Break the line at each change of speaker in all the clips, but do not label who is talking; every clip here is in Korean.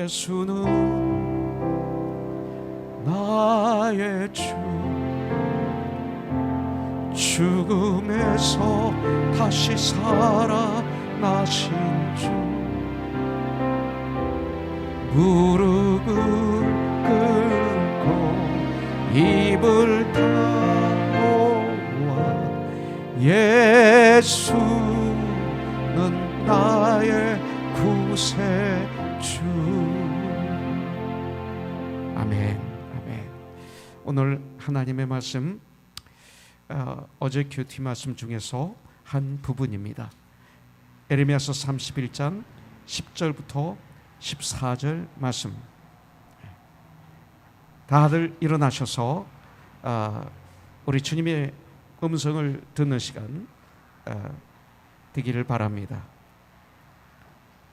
예수는 나의 주, 죽음에서 다시 살아나신 주, 무릎을 꿇고 입을 닫고와 예수는 나의 구세주. 아멘, 아멘. 오늘 하나님의 말씀, 어제 큐티 말씀 중에서 한 부분입니다. 에레미야서 31장 10절부터 14절 말씀. 다들 일어나셔서 우리 주님의 음성을 듣는 시간 되기를 바랍니다.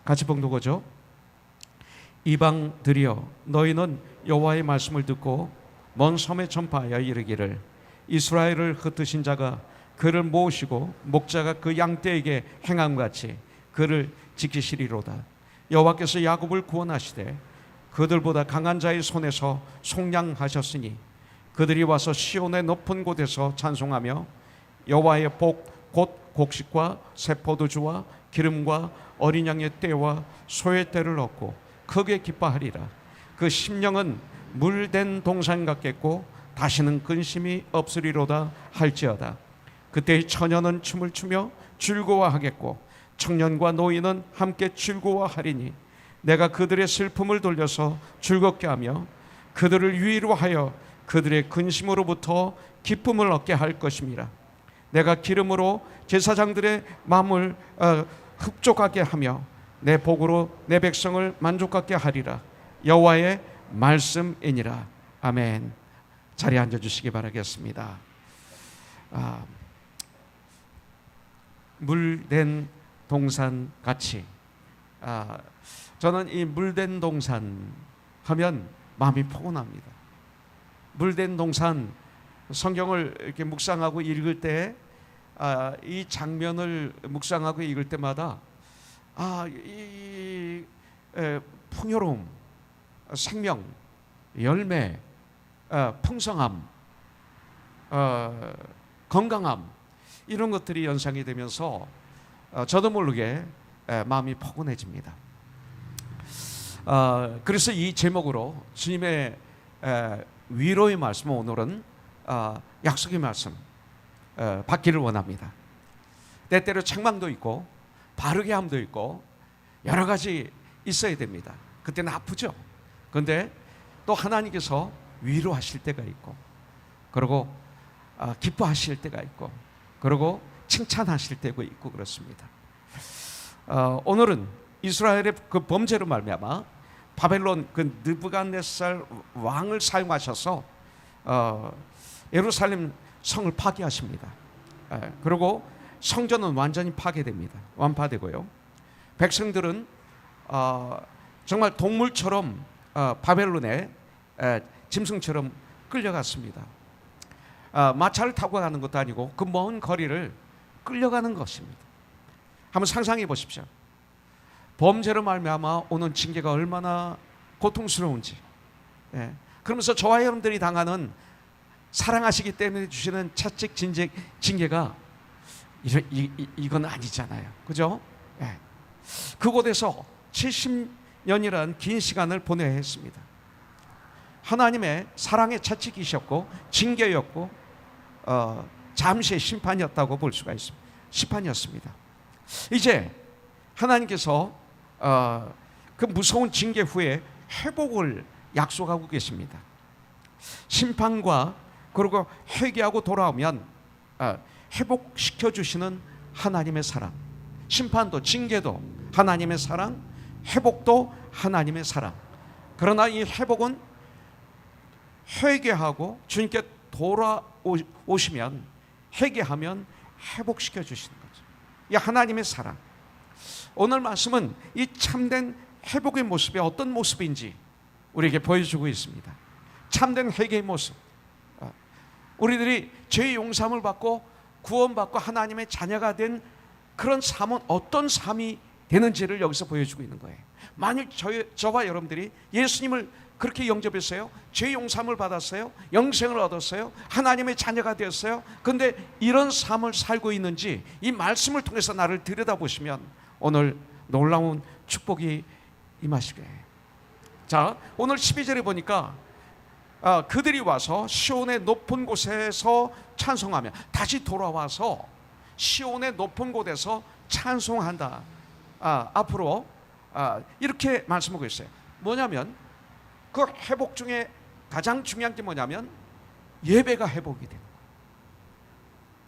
같이 봉독하죠. 이방들이여, 너희는 여호와의 말씀을 듣고 먼 섬에 전파하여 이르기를, 이스라엘을 흩으신 자가 그를 모으시고 목자가 그 양떼에게 행함같이 그를 지키시리로다. 여호와께서 야곱을 구원하시되 그들보다 강한 자의 손에서 속량하셨으니 그들이 와서 시온의 높은 곳에서 찬송하며 여호와의 복 곧 곡식과 새 포도주와 기름과 어린 양의 떼와 소의 떼를 얻고 크게 기뻐하리라. 그 심령은 물된 동산 같겠고 다시는 근심이 없으리로다 할지어다. 그때 처녀는 춤을 추며 즐거워하겠고 청년과 노인은 함께 즐거워하리니 내가 그들의 슬픔을 돌려서 즐겁게 하며 그들을 위로하여 그들의 근심으로부터 기쁨을 얻게 할 것임이라. 내가 기름으로 제사장들의 마음을 흡족하게 하며 내 복으로 내 백성을 만족하게 하리라. 여호와의 말씀이니라. 아멘. 자리에 앉아주시기 바라겠습니다. 물된 동산 같이, 저는 이 물된 동산 하면 마음이 포근합니다. 물된 동산, 성경을 이렇게 묵상하고 읽을 때, 이 장면을 묵상하고 읽을 때마다 이 풍요로움, 생명, 열매, 풍성함, 건강함, 이런 것들이 연상이 되면서 저도 모르게 마음이 포근해집니다. 그래서 이 제목으로 주님의 위로의 말씀, 오늘은 약속의 말씀 받기를 원합니다. 때때로 책망도 있고 바르게 함도 있고 여러 가지 있어야 됩니다. 그때는 아프죠. 그런데 또 하나님께서 위로하실 때가 있고, 그리고 기뻐하실 때가 있고, 그리고 칭찬하실 때가 있고 그렇습니다. 오늘은 이스라엘의 그 범죄로 말미암아 바벨론 그 느부갓네살 왕을 사용하셔서 예루살렘 성을 파괴하십니다. 그리고 성전은 완전히 파괴됩니다. 완파되고요. 백성들은 정말 동물처럼 바벨론에 짐승처럼 끌려갔습니다. 마차를 타고 가는 것도 아니고 그 먼 거리를 끌려가는 것입니다. 한번 상상해 보십시오. 범죄로 말미암아 오는 징계가 얼마나 고통스러운지. 그러면서 저와 여러분들이 당하는, 사랑하시기 때문에 주시는 차칙 징계가 이건 아니잖아요. 그죠? 그곳에서 70년이라는 긴 시간을 보내야 했습니다. 하나님의 사랑의 차칙이셨고 징계였고 잠시의 심판이었다고 볼 수가 있습니다. 심판이었습니다. 이제 하나님께서 그 무서운 징계 후에 회복을 약속하고 계십니다. 심판과 그리고 회개하고 돌아오면 회복시켜 주시는 하나님의 사랑, 심판도 징계도 하나님의 사랑, 회복도 하나님의 사랑. 그러나 이 회복은 회개하고 주님께 돌아오시면, 회개하면 회복시켜 주시는 거죠. 이 하나님의 사랑. 오늘 말씀은 이 참된 회복의 모습이 어떤 모습인지 우리에게 보여주고 있습니다. 참된 회개의 모습. 우리들이 죄의 용서함을 받고 구원받고 하나님의 자녀가 된 그런 삶은 어떤 삶이 되는지를 여기서 보여주고 있는 거예요. 만일 저와 여러분들이 예수님을 그렇게 영접했어요, 죄 용서함을 받았어요, 영생을 얻었어요, 하나님의 자녀가 되었어요. 그런데 이런 삶을 살고 있는지 이 말씀을 통해서 나를 들여다보시면 오늘 놀라운 축복이 임하실 거예요. 자, 오늘 12절에 보니까 그들이 와서 시온의 높은 곳에서 찬송하며, 다시 돌아와서 시온의 높은 곳에서 찬송한다. 앞으로 이렇게 말씀하고 있어요. 뭐냐면 그 회복 중에 가장 중요한 게 뭐냐면 예배가 회복이 되는 거예요.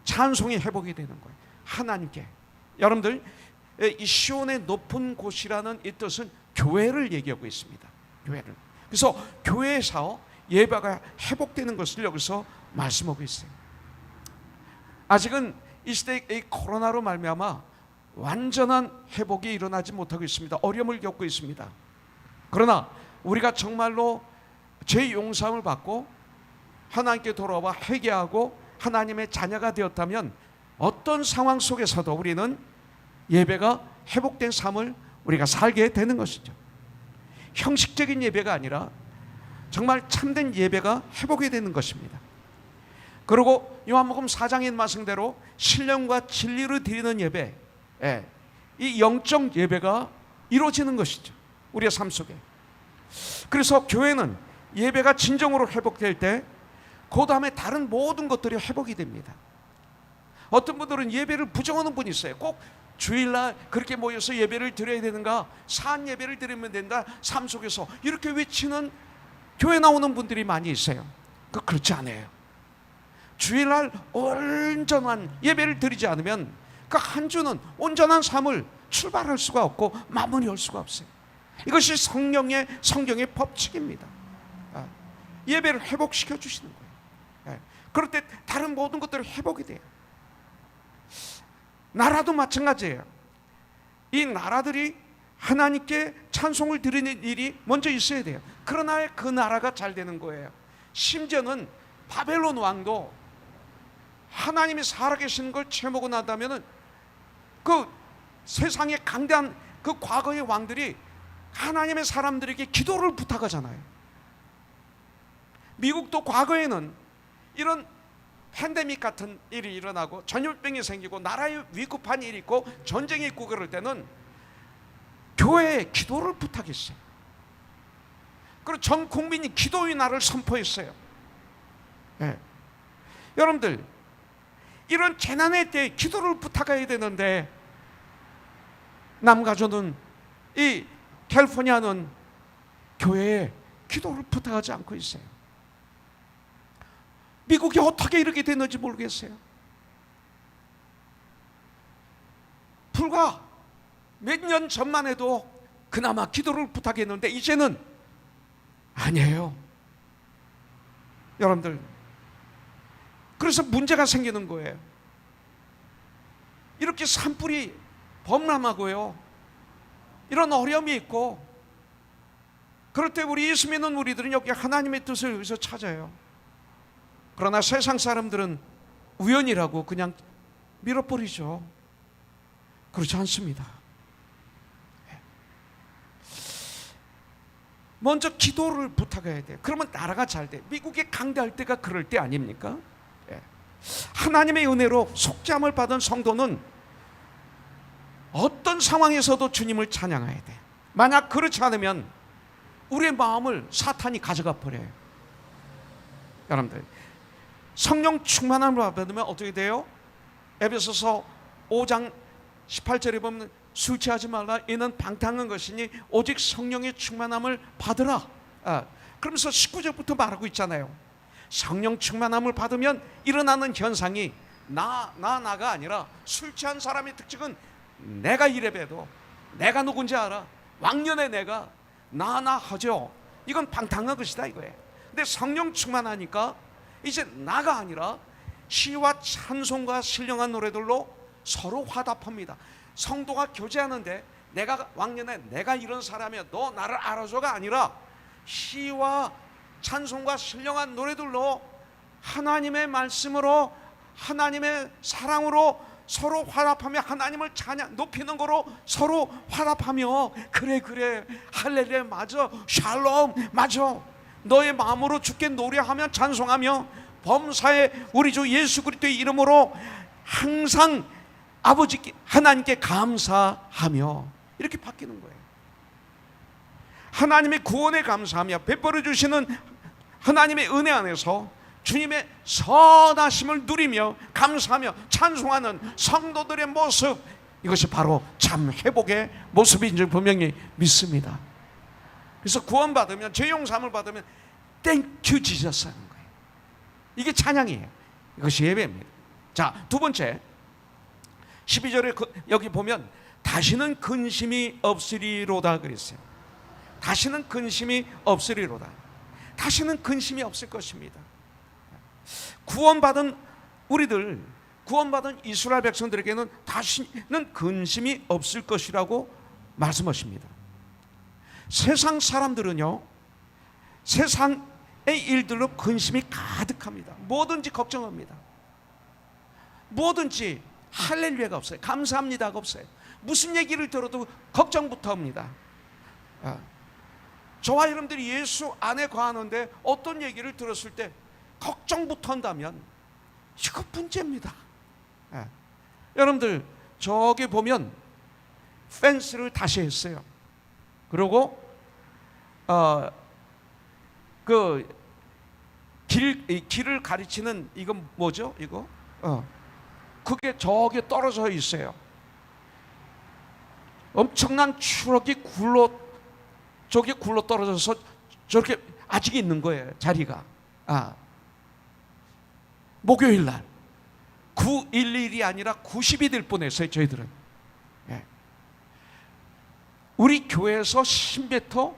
찬송이 회복이 되는 거예요. 하나님께. 여러분들, 이 시온의 높은 곳이라는 이 뜻은 교회를 얘기하고 있습니다. 교회를. 그래서 교회에서 예배가 회복되는 것을 여기서 말씀하고 있어요. 아직은 이 시대의 이 코로나로 말미암아 완전한 회복이 일어나지 못하고 있습니다. 어려움을 겪고 있습니다. 그러나 우리가 정말로 죄 용서함을 받고 하나님께 돌아와 회개하고 하나님의 자녀가 되었다면 어떤 상황 속에서도 우리는 예배가 회복된 삶을 우리가 살게 되는 것이죠. 형식적인 예배가 아니라 정말 참된 예배가 회복이 되는 것입니다. 그리고 요한복음 4장의 말씀대로 신령과 진리로 드리는 예배, 이 영적 예배가 이루어지는 것이죠, 우리의 삶 속에. 그래서 교회는 예배가 진정으로 회복될 때 그 다음에 다른 모든 것들이 회복이 됩니다. 어떤 분들은 예배를 부정하는 분이 있어요. 꼭 주일날 그렇게 모여서 예배를 드려야 되는가, 산 예배를 드리면 된다, 삶 속에서 이렇게 외치는 교회 나오는 분들이 많이 있어요. 그렇지 않아요. 주일날 온전한 예배를 드리지 않으면 그 한 주는 온전한 삶을 출발할 수가 없고 마무리할 수가 없어요. 이것이 성경의 법칙입니다. 예배를 회복시켜 주시는 거예요. 그럴 때 다른 모든 것들이 회복이 돼요. 나라도 마찬가지예요. 이 나라들이 하나님께 찬송을 드리는 일이 먼저 있어야 돼요. 그러나 그 나라가 잘 되는 거예요. 심지어는 바벨론 왕도 하나님이 살아계시는 걸 채우고 나다면은 그 세상의 강대한 그 과거의 왕들이 하나님의 사람들에게 기도를 부탁하잖아요. 미국도 과거에는 이런 팬데믹 같은 일이 일어나고 전염병이 생기고 나라에 위급한 일이 있고 전쟁이 있고 그럴 때는 교회에 기도를 부탁했어요. 그리고 전 국민이 기도의 날을 선포했어요. 여러분들, 이런 재난의 때에 기도를 부탁해야 되는데 남가주는, 이 캘리포니아는 교회에 기도를 부탁하지 않고 있어요. 미국이 어떻게 이렇게 됐는지 모르겠어요. 불과 몇 년 전만 해도 그나마 기도를 부탁했는데 이제는 아니에요. 여러분들, 그래서 문제가 생기는 거예요. 이렇게 산불이 범람하고요, 이런 어려움이 있고, 그럴 때 우리 예수 믿는 우리들은 여기 하나님의 뜻을 여기서 찾아요. 그러나 세상 사람들은 우연이라고 그냥 밀어버리죠. 그렇지 않습니다. 먼저 기도를 부탁해야 돼요. 그러면 나라가 잘 돼요. 미국이 강대할 때가 그럴 때 아닙니까? 하나님의 은혜로 속죄함을 받은 성도는 어떤 상황에서도 주님을 찬양해야 돼요. 만약 그렇지 않으면 우리의 마음을 사탄이 가져가 버려요. 여러분들, 성령 충만함을 받으면 어떻게 돼요? 에베소서 5장 18절에 보면 술 취하지 말라, 이는 방탕한 것이니 오직 성령의 충만함을 받으라. 그러면서 19절부터 말하고 있잖아요. 성령 충만함을 받으면 일어나는 현상이 나가 아니라, 술 취한 사람의 특징은 내가 이래봬도 내가 누군지 알아, 왕년의 내가 나 하죠. 이건 방탕한 것이다 이거예요. 근데 성령 충만하니까 이제 나가 아니라 시와 찬송과 신령한 노래들로 서로 화답합니다. 성도가 교제하는데 내가 왕년에 내가 이런 사람이야, 너 나를 알아줘가 아니라 시와 찬송과 신령한 노래들로 하나님의 말씀으로, 하나님의 사랑으로 서로 화답하며 하나님을 찬양 높이는 거로 서로 화답하며 그래 할렐루야 맞아 샬롬 맞아 너의 마음으로 주께 노래하며 찬송하며 범사에 우리 주 예수 그리스도의 이름으로 항상 아버지 하나님께 감사하며 이렇게 바뀌는 거예요. 하나님의 구원에 감사하며 베풀어 주시는 하나님의 은혜 안에서 주님의 선하심을 누리며 감사하며 찬송하는 성도들의 모습, 이것이 바로 참 회복의 모습인 줄 분명히 믿습니다. 그래서 구원받으면 죄 용서함을 받으면 Thank you Jesus 하는 거예요. 이게 찬양이에요. 이것이 예배입니다. 자, 두 번째 12절에 여기 보면 다시는 근심이 없으리로다 그랬어요. 다시는 근심이 없으리로다. 다시는 근심이 없을 것입니다. 구원받은 우리들, 구원받은 이스라엘 백성들에게는 다시는 근심이 없을 것이라고 말씀하십니다. 세상 사람들은요, 세상의 일들로 근심이 가득합니다. 뭐든지 걱정합니다. 뭐든지 할렐루야가 없어요. 감사합니다가 없어요. 무슨 얘기를 들어도 걱정부터 합니다. 저와 여러분들이 예수 안에 거하는데 어떤 얘기를 들었을 때 걱정부터 한다면 이거 문제입니다. 여러분들 저기 보면 펜스를 다시 했어요. 그리고 길을 가리치는 이건 뭐죠? 이거 그게 저기 떨어져 있어요. 엄청난 추락이 저기 굴러 떨어져서 저렇게 아직 있는 거예요. 자리가. 목요일 날 911이 아니라 90이 될 뻔했어요. 저희들은. 우리 교회에서 10m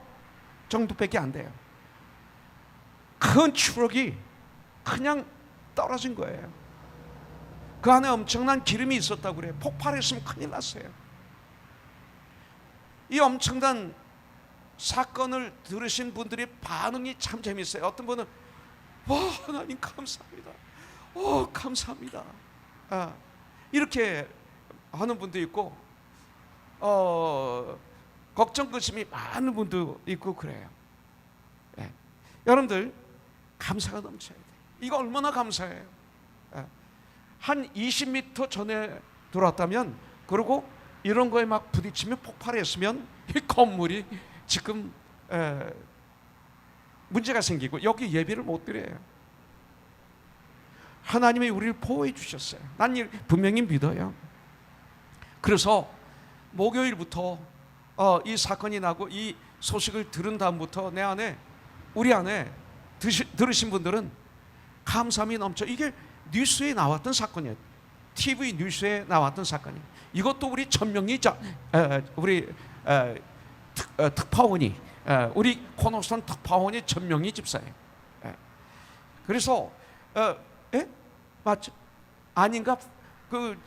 정도밖에 안 돼요. 큰 추락이 그냥 떨어진 거예요. 그 안에 엄청난 기름이 있었다고 그래요. 폭발했으면 큰일 났어요. 이 엄청난 사건을 들으신 분들의 반응이 참 재밌어요. 어떤 분은 와 하나님 감사합니다. 감사합니다. 이렇게 하는 분도 있고 걱정 근심이 많은 분도 있고 그래요. 여러분들 감사가 넘쳐야 돼요. 이거 얼마나 감사해요. 한 20m 전에 들어왔다면 그리고 이런 거에 막 부딪히면 폭발했으면 이 건물이 지금 문제가 생기고 여기 예배를 못 드려요. 하나님이 우리를 보호해 주셨어요. 난 분명히 믿어요. 그래서 목요일부터 이 사건이 나고 이 소식을 들은 다음부터 내 안에 우리 안에 들으신 분들은 감사함이 넘쳐. 이게 뉴스에 나왔던 사건이에요. TV 뉴스에 나왔던 사건이에요. 이것도 우리 전명리 우리 특파원이 우리 코너스턴 특파원이 전명리 집사예요. 그래서 맞죠? 아닌가?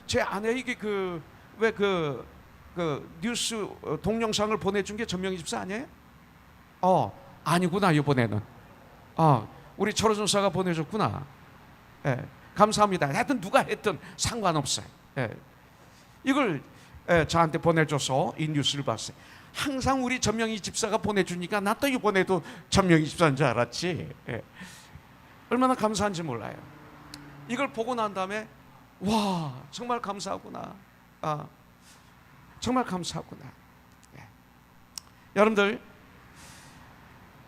제 아내에게 왜 뉴스 동영상을 보내준 게 전명희 집사 아니에요? 아니구나. 이번에는 우리 철호 전사가 보내줬구나. 감사합니다. 하여튼 누가 했든 상관없어요. 이걸 저한테 보내줘서 이 뉴스를 봤어요. 항상 우리 전명희 집사가 보내주니까 나 또 이번에도 전명희 집사인 줄 알았지. 얼마나 감사한지 몰라요. 이걸 보고 난 다음에 와 정말 감사하구나. 정말 감사하구나. 여러분들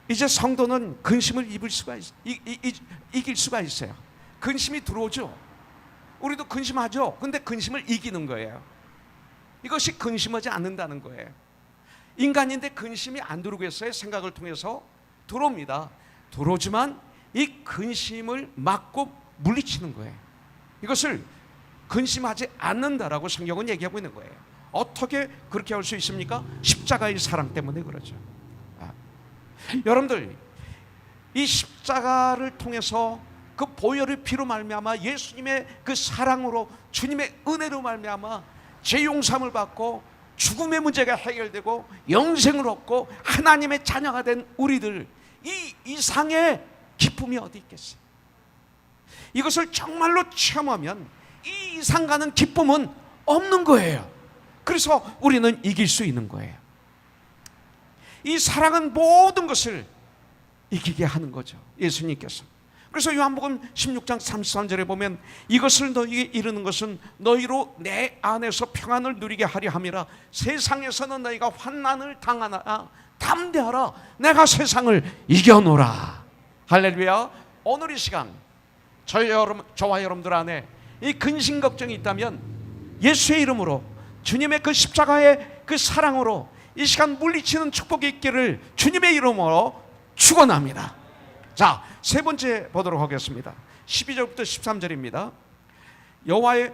이제 성도는 근심을 이길 수가 있어요. 근심이 들어오죠. 우리도 근심하죠. 근데 근심을 이기는 거예요. 이것이 근심하지 않는다는 거예요. 인간인데 근심이 안 들어오겠어요? 생각을 통해서 들어옵니다. 들어오지만 이 근심을 막고 물리치는 거예요. 이것을 근심하지 않는다라고 성경은 얘기하고 있는 거예요. 어떻게 그렇게 할 수 있습니까? 십자가의 사랑 때문에 그러죠. 여러분들 이 십자가를 통해서 그 보혈의 피로 말미암아 예수님의 그 사랑으로 주님의 은혜로 말미암아 죄 용서함을 받고 죽음의 문제가 해결되고 영생을 얻고 하나님의 자녀가 된 우리들, 이 이상의 기쁨이 어디 있겠어요? 이것을 정말로 체험하면 이 이상 가는 기쁨은 없는 거예요. 그래서 우리는 이길 수 있는 거예요. 이 사랑은 모든 것을 이기게 하는 거죠, 예수님께서. 그래서 요한복음 16장 33절에 보면 이것을 너희에게 이르는 것은 너희로 내 안에서 평안을 누리게 하려 함이라. 세상에서는 너희가 환난을 당하나 담대하라, 내가 세상을 이겨노라. 할렐루야. 오늘 이 시간 저와 여러분들 안에 이 근심 걱정이 있다면 예수의 이름으로, 주님의 그 십자가의 그 사랑으로 이 시간 물리치는 축복이 있기를 주님의 이름으로 축원합니다. 자, 세 번째 보도록 하겠습니다. 12절부터 13절입니다. 여호와의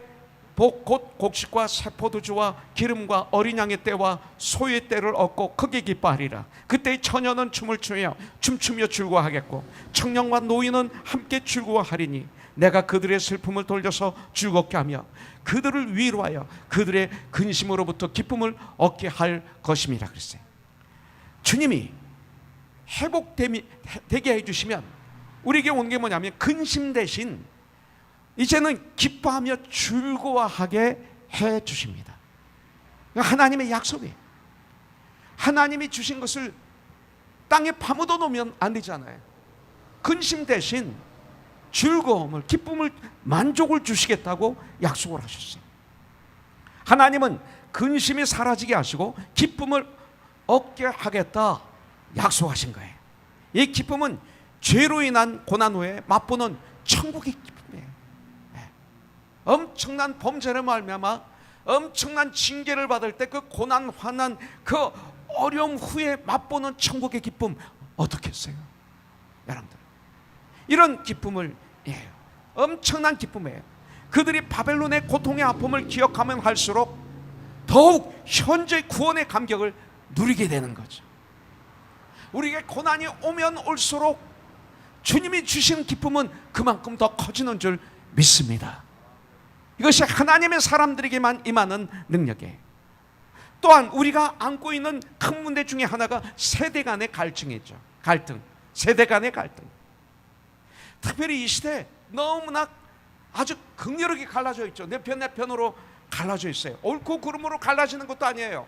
복 곧 곡식과 새 포도주와 기름과 어린 양의 떼와 소의 떼를 얻고 크게 기뻐하리라. 그때 처녀는 춤을 추며 춤추며 즐거워하겠고 청년과 노인은 함께 즐거워하리니 내가 그들의 슬픔을 돌려서 즐겁게 하며 그들을 위로하여 그들의 근심으로부터 기쁨을 얻게 할 것임이라 그랬어요. 주님이 회복되게 해주시면 우리에게 온 게 뭐냐면 근심 대신 이제는 기뻐하며 즐거워하게 해주십니다. 하나님의 약속이에요. 하나님이 주신 것을 땅에 파묻어 놓으면 안 되잖아요. 근심 대신 즐거움을, 기쁨을, 만족을 주시겠다고 약속을 하셨어요. 하나님은 근심이 사라지게 하시고 기쁨을 얻게 하겠다 약속하신 거예요. 이 기쁨은 죄로 인한 고난 후에 맛보는 천국의 기쁨이에요. 엄청난 범죄를 말미암아 엄청난 징계를 받을 때 그 고난, 환난, 그 어려움 후에 맛보는 천국의 기쁨 어떻겠어요, 여러분들? 이런 기쁨을 엄청난 기쁨이에요. 그들이 바벨론의 고통의 아픔을 기억하면 할수록 더욱 현재 구원의 감격을 누리게 되는 거죠. 우리에게 고난이 오면 올수록 주님이 주시는 기쁨은 그만큼 더 커지는 줄 믿습니다. 이것이 하나님의 사람들에게만 임하는 능력이에요. 또한 우리가 안고 있는 큰 문제 중에 하나가 세대 간의 갈증이죠. 세대 간의 갈등. 특별히 이 시대 너무나 아주 극렬하게 갈라져 있죠. 내 편으로 갈라져 있어요. 옳고 그름으로 갈라지는 것도 아니에요.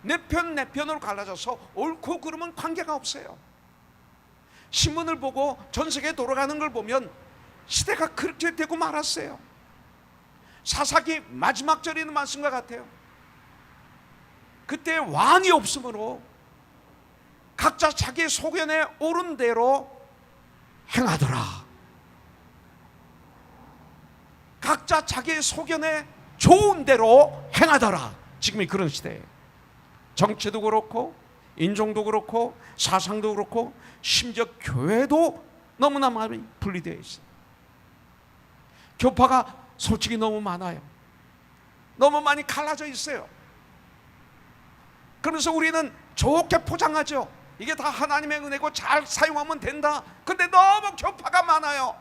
내 편으로 갈라져서 옳고 그름은 관계가 없어요. 신문을 보고 전 세계에 돌아가는 걸 보면 시대가 그렇게 되고 말았어요. 사사기 마지막 절에 있는 말씀과 같아요. 그때 왕이 없으므로 각자 자기 소견에 옳은 대로 행하더라. 각자 자기 소견에 좋은 대로 행하더라. 지금이 그런 시대예요. 정치도 그렇고 인종도 그렇고 사상도 그렇고 심지어 교회도 너무나 많이 분리되어 있어요. 교파가 솔직히 너무 많아요. 너무 많이 갈라져 있어요. 그래서 우리는 좋게 포장하죠. 이게 다 하나님의 은혜고 잘 사용하면 된다. 근데 너무 교파가 많아요.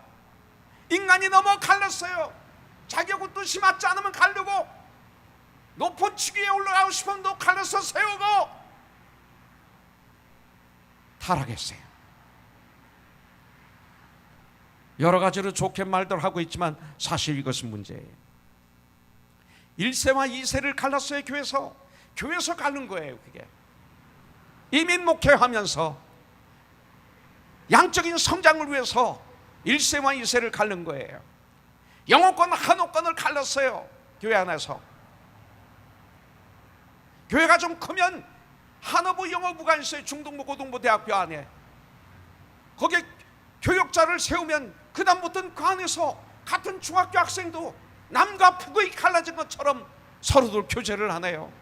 인간이 너무 갈랐어요. 자기하고 뜻이 맞지 않으면 가려고, 높은 직위에 올라가고 싶으면 또 갈라서 세우고 타락했어요. 여러 가지로 좋게 말들 하고 있지만 사실 이것은 문제예요. 1세와 2세를 갈랐어요. 교회에서 갈른 거예요. 그게 이민 목회하면서 양적인 성장을 위해서 1세와 2세를 갈른 거예요. 영어권 한옥권을 갈랐어요. 교회 안에서. 교회가 좀 크면 한어부 영어부가 있어요. 중등부 고등부 대학교 안에. 거기에 교역자를 세우면 그 다음부터는 그 안에서 같은 중학교 학생도 남과 북의 갈라진 것처럼 서로들 교제를 하네요.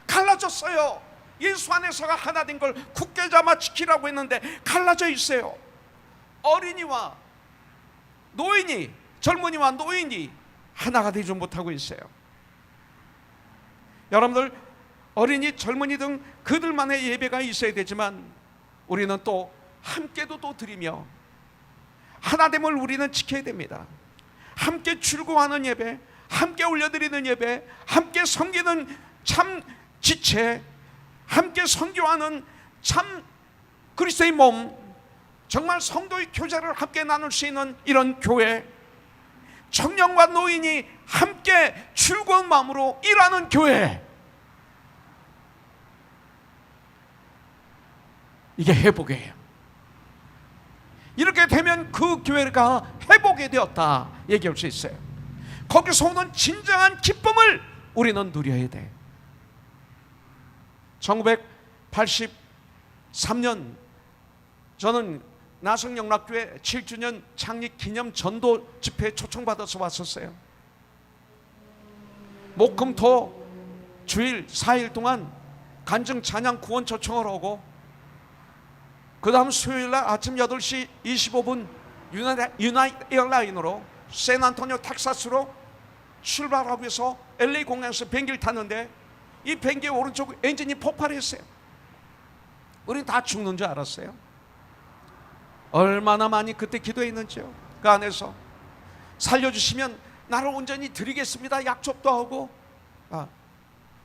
갈라졌어요. 예수 안에서가 하나 된 걸 굳게 잡아 지키라고 했는데 갈라져 있어요. 어린이와 노인이, 젊은이와 노인이 하나가 되지 못하고 있어요. 여러분들, 어린이, 젊은이 등 그들만의 예배가 있어야 되지만 우리는 또 함께도 또 드리며 하나됨을 우리는 지켜야 됩니다. 함께 즐거워하는 예배, 함께 올려드리는 예배, 함께 섬기는 참 지체, 함께 선교하는 참 그리스도의 몸, 정말 성도의 교제를 함께 나눌 수 있는 이런 교회, 청년과 노인이 함께 즐거운 마음으로 일하는 교회, 이게 회복이에요. 이렇게 되면 그 교회가 회복이 되었다 얘기할 수 있어요. 거기서 오는 진정한 기쁨을 우리는 누려야 돼. 1983년 저는 나성영락교회 7주년 창립 기념 전도 집회에 초청받아서 왔었어요. 목금토 주일 4일 동안 간증 찬양 구원 초청을 하고, 그 다음 수요일날 아침 8시 25분 유나이트 에어라인으로 샌안토니오 텍사스로 출발하기 위해서 LA 공항에서 비행기를 탔는데, 이 비행기의 오른쪽 엔진이 폭발했어요. 우린 다 죽는 줄 알았어요. 얼마나 많이 그때 기도했는지요. 그 안에서 살려주시면 나를 온전히 드리겠습니다 약속도 하고,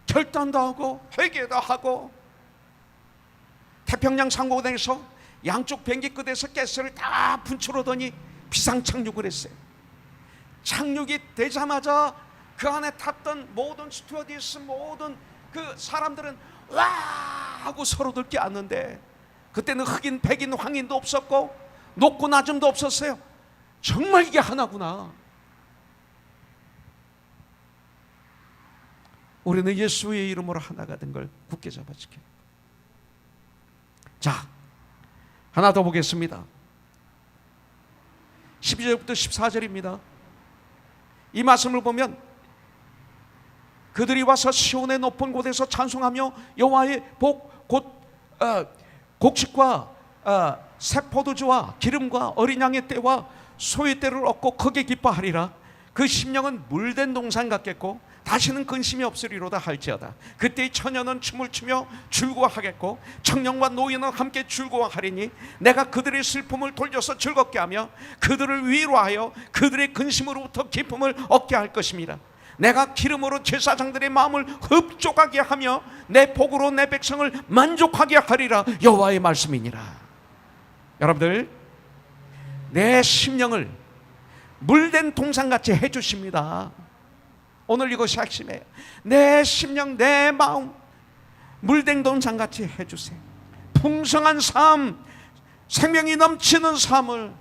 결단도 하고, 회개도 하고, 태평양 상공에서 양쪽 비행기 끝에서 가스를 다 분출하더니 비상 착륙을 했어요. 착륙이 되자마자 그 안에 탔던 모든 스튜어디스, 모든 그 사람들은 와 하고 서로들 껴안는데, 그때는 흑인, 백인, 황인도 없었고 높고 낮음도 없었어요. 정말 이게 하나구나. 우리는 예수의 이름으로 하나가 된 걸 굳게 잡아지게. 자, 하나 더 보겠습니다. 12절부터 14절입니다. 이 말씀을 보면 그들이 와서 시온의 높은 곳에서 찬송하며 여호와의 곡식과 새 포도주와 기름과 어린 양의 떼와 소의 떼를 얻고 크게 기뻐하리라. 그 심령은 물된 동산 같겠고 다시는 근심이 없으리로다 할지어다. 그때의 처녀는 춤을 추며 즐거워하겠고 청년과 노인은 함께 즐거워하리니 내가 그들의 슬픔을 돌려서 즐겁게 하며 그들을 위로하여 그들의 근심으로부터 기쁨을 얻게 할 것입니다. 내가 기름으로 제사장들의 마음을 흡족하게 하며 내 복으로 내 백성을 만족하게 하리라. 여호와의 말씀이니라. 여러분들, 내 심령을 물된 동산같이 해주십니다. 오늘 이것이 핵심이에요. 내 심령, 내 마음 물된 동산같이 해주세요. 풍성한 삶, 생명이 넘치는 삶을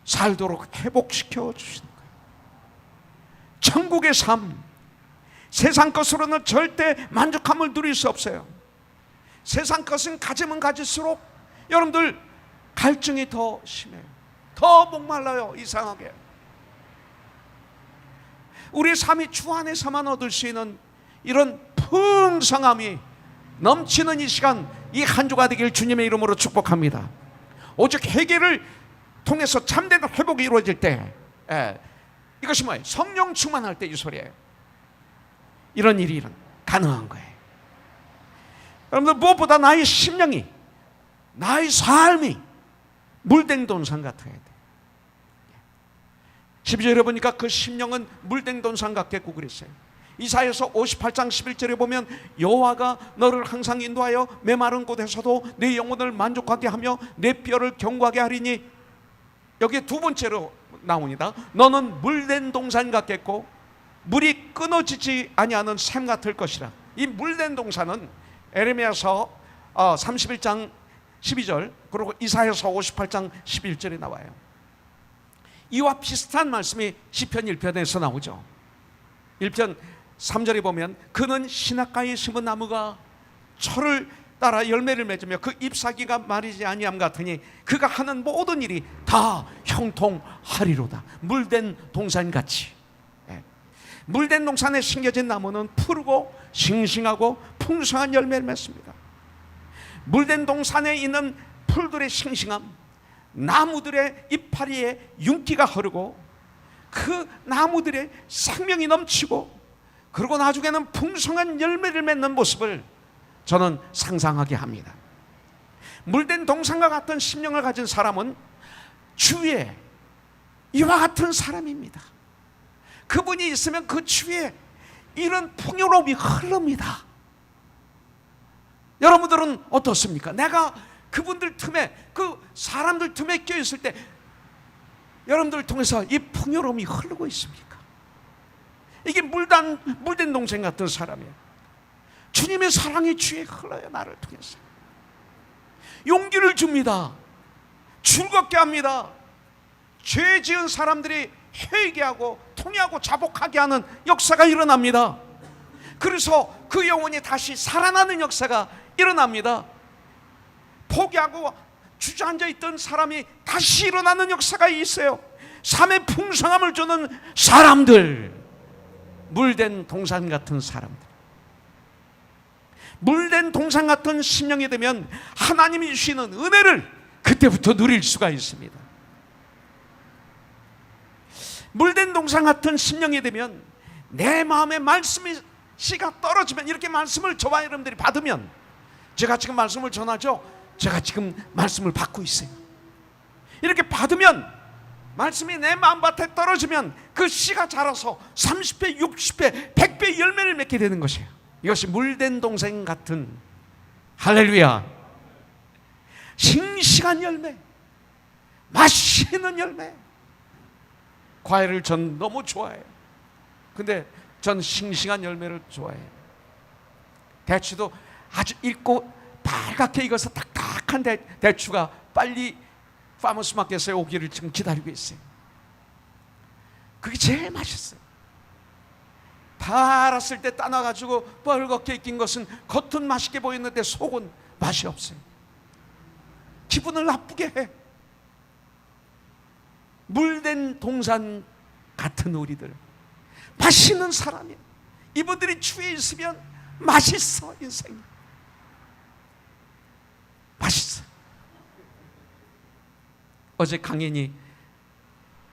살도록 회복시켜 주시는 거예요. 천국의 삶, 세상 것으로는 절대 만족함을 누릴 수 없어요. 세상 것은 가지면 가질수록 여러분들 갈증이 더 심해요. 더 목말라요. 이상하게 우리 삶이 주 안에서만 얻을 수 있는 이런 풍성함이 넘치는 이 시간, 이 한 주가 되길 주님의 이름으로 축복합니다. 오직 회개를 통해서 참된 회복이 이루어질 때, 이것이 뭐예요? 성령 충만할 때 이 소리예요. 이런 일이 가능한 거예요. 여러분들, 무엇보다 나의 심령이, 나의 삶이 물된 동산 같아야 돼. 12절에 보니까 그 심령은 물된 동산 같겠고 그랬어요. 이사야서 58장 11절에 보면 여호와가 너를 항상 인도하여 메마른 곳에서도 내 영혼을 만족하게 하며 내 뼈를 견고하게 하리니, 여기에 두 번째로 나옵니다. 너는 물된 동산 같겠고 물이 끊어지지 아니하는 샘 같을 것이라. 이 물된 동산은 에레미야서 31장 12절 그리고 이사야서 58장 11절에 나와요. 이와 비슷한 말씀이 시편 1편에서 나오죠. 1편 3절에 보면 그는 시냇가에 심은 나무가 철을 따라 열매를 맺으며 그 잎사귀가 마르지 아니함 같으니 그가 하는 모든 일이 다 형통하리로다. 물된 동산같이. 물된 동산에 심겨진 나무는 푸르고 싱싱하고 풍성한 열매를 맺습니다. 물된 동산에 있는 풀들의 싱싱함, 나무들의 이파리에 윤기가 흐르고 그 나무들의 생명이 넘치고, 그리고 나중에는 풍성한 열매를 맺는 모습을 저는 상상하게 합니다. 물된 동산과 같은 심령을 가진 사람은 주위에 이와 같은 사람입니다. 그분이 있으면 그 주위에 이런 풍요로움이 흐릅니다. 여러분들은 어떻습니까? 내가 그분들 틈에, 그 사람들 틈에 껴있을 때 여러분들을 통해서 이 풍요로움이 흐르고 있습니까? 이게 물된 동생 같은 사람이에요. 주님의 사랑이 주에 흘러요. 나를 통해서 용기를 줍니다. 즐겁게 합니다. 죄 지은 사람들이 회개하고 통회하고 자복하게 하는 역사가 일어납니다. 그래서 그 영혼이 다시 살아나는 역사가 일어납니다. 포기하고 주저앉아 있던 사람이 다시 일어나는 역사가 있어요. 삶의 풍성함을 주는 사람들, 물된 동산 같은 사람들. 물된 동산 같은 심령이 되면 하나님이 주시는 은혜를 그때부터 누릴 수가 있습니다. 물된 동산 같은 심령이 되면 내 마음에 말씀이 씨가 떨어지면, 이렇게 말씀을 저와 여러분들이 받으면, 제가 지금 말씀을 전하죠. 제가 지금 말씀을 받고 있어요. 이렇게 받으면 말씀이 내 마음밭에 떨어지면 그 씨가 자라서 30배, 60배, 100배 열매를 맺게 되는 것이에요. 이것이 물된 동생 같은, 할렐루야, 싱싱한 열매, 맛있는 열매. 과일을 전 너무 좋아해요. 근데 전 싱싱한 열매를 좋아해요. 대추도 아주 익고 빨갛게 익어서 딱딱한 대추가 빨리 파머스 마켓에 오기를 지금 기다리고 있어요. 그게 제일 맛있어요. 달았을 때 따놔가지고 뻘겋게 익힌 것은 겉은 맛있게 보이는데 속은 맛이 없어요. 기분을 나쁘게 해. 물된 동산 같은 우리들, 맛있는 사람이에요. 이분들이 주위에 있으면 맛있어. 인생이 맛있어. 어제 강연이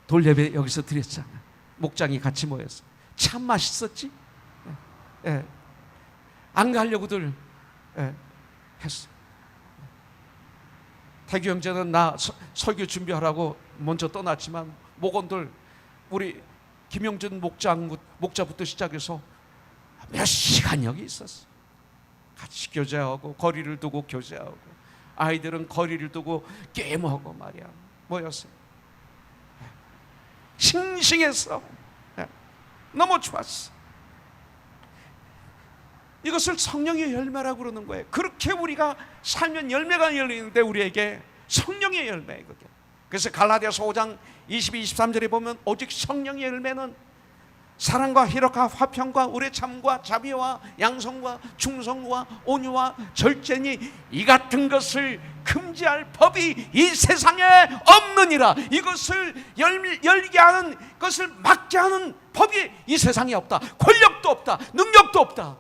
돌예배 여기서 드렸잖아요. 목장이 같이 모여서 참 맛있었지. 예. 안 가려고들 했어. 태규 형제는 나 설교 준비하라고 먼저 떠났지만, 목원들 우리 김영준 목자부터 시작해서 몇 시간 여기 있었어. 같이 교제하고, 거리를 두고 교제하고, 아이들은 거리를 두고 게임하고 말이야 모였어요. 싱싱했어. 너무 좋았어. 이것을 성령의 열매라고 그러는 거예요. 그렇게 우리가 살면 열매가 열리는데 우리에게 성령의 열매예요. 그게. 그래서 갈라디아서 5장 22, 23절에 보면 오직 성령의 열매는 사랑과 희락과 화평과 우레참과 자비와 양성과 충성과 온유와 절제니 이 같은 것을 금지할 법이 이 세상에 없느니라. 이것을 열게 하는 것을 막게 하는 법이 이 세상에 없다. 권력도 없다. 능력도 없다.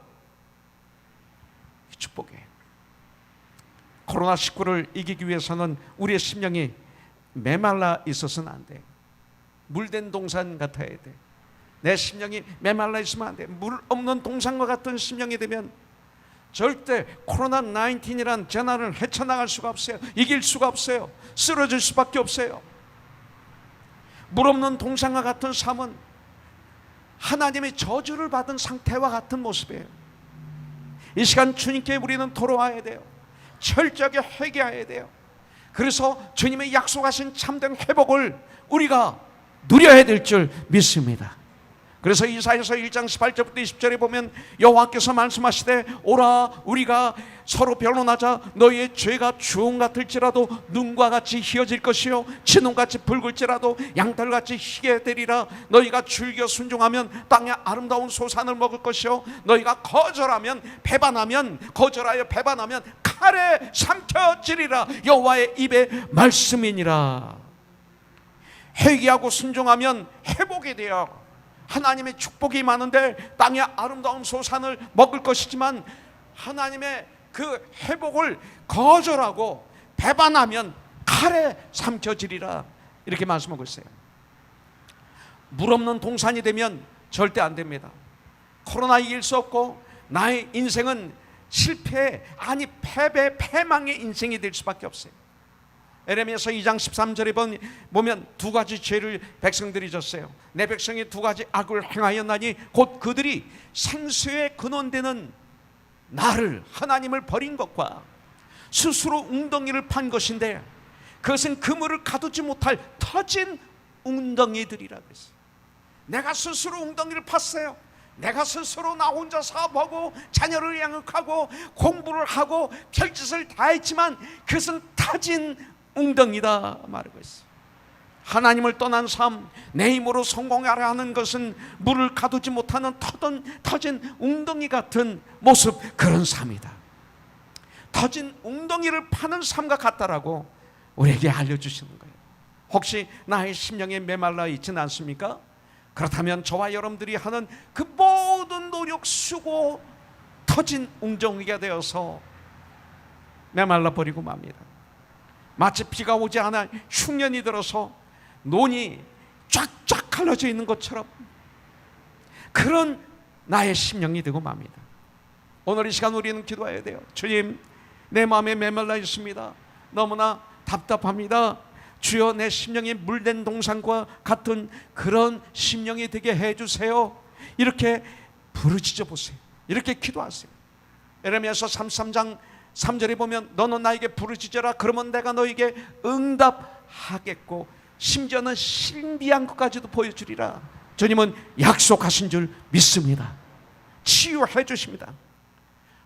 축복이에요. 코로나19를 이기기 위해서는 우리의 심령이 메말라 있어서는 안 돼. 물된 동산 같아야 돼. 내 심령이 메말라 있으면 안 돼. 물 없는 동산과 같은 심령이 되면 절대 코로나19이란 재난을 헤쳐나갈 수가 없어요. 이길 수가 없어요. 쓰러질 수밖에 없어요. 물 없는 동산과 같은 삶은 하나님의 저주를 받은 상태와 같은 모습이에요. 이 시간 주님께 우리는 돌아와야 돼요. 철저하게 회개해야 돼요. 그래서 주님의 약속하신 참된 회복을 우리가 누려야 될 줄 믿습니다. 그래서 이사야서 1장 18절부터 20절에 보면 여호와께서 말씀하시되 오라 우리가 서로 변론하자. 너희의 죄가 주홍 같을지라도 눈과 같이 희어질 것이요 진홍같이 붉을지라도 양털같이 희게 되리라. 너희가 즐겨 순종하면 땅의 아름다운 소산을 먹을 것이요 너희가 거절하여 배반하면 칼에 삼켜지리라. 여호와의 입의 말씀이니라. 회개하고 순종하면 회복이 되어 하나님의 축복이 많은데 땅의 아름다운 소산을 먹을 것이지만, 하나님의 그 회복을 거절하고 배반하면 칼에 삼켜지리라. 이렇게 말씀하고 있어요. 물 없는 동산이 되면 절대 안 됩니다. 코로나 이길 수 없고 나의 인생은 실패, 아니 패배, 패망의 인생이 될 수밖에 없어요. 에레미야서 2장 13절에 보면 두 가지 죄를 백성들이 졌어요. 내 백성이 두 가지 악을 행하였나니 곧 그들이 생수의 근원되는 나를, 하나님을 버린 것과 스스로 웅덩이를 판 것인데 그것은 그물을 가두지 못할 터진 웅덩이들이라 그랬어요. 내가 스스로 웅덩이를 팠어요. 내가 스스로 나 혼자 사업하고 자녀를 양육하고 공부를 하고 별짓을 다 했지만 그것은 타진 웅덩이다 말하고 있어요. 하나님을 떠난 삶, 내 힘으로 성공하려 하는 것은 물을 가두지 못하는 터진 웅덩이 같은 모습, 그런 삶이다. 터진 웅덩이를 파는 삶과 같다라고 우리에게 알려주시는 거예요. 혹시 나의 심령에 메말라 있지는 않습니까? 그렇다면 저와 여러분들이 하는 그 모든 노력, 수고, 터진 웅덩이가 되어서 메말라 버리고 맙니다. 마치 비가 오지 않아 흉년이 들어서 논이 쫙쫙 갈라져 있는 것처럼 그런 나의 심령이 되고 맙니다. 오늘 이 시간 우리는 기도해야 돼요. 주님, 내 마음에 메말라 있습니다. 너무나 답답합니다. 주여, 내 심령이 물된 동산과 같은 그런 심령이 되게 해주세요. 이렇게 부르짖어 보세요. 이렇게 기도하세요. 에레미야서 33장 3절에 보면 너는 나에게 부르짖어라. 그러면 내가 너에게 응답하겠고 심지어는 신비한 것까지도 보여주리라. 주님은 약속하신 줄 믿습니다. 치유해 주십니다.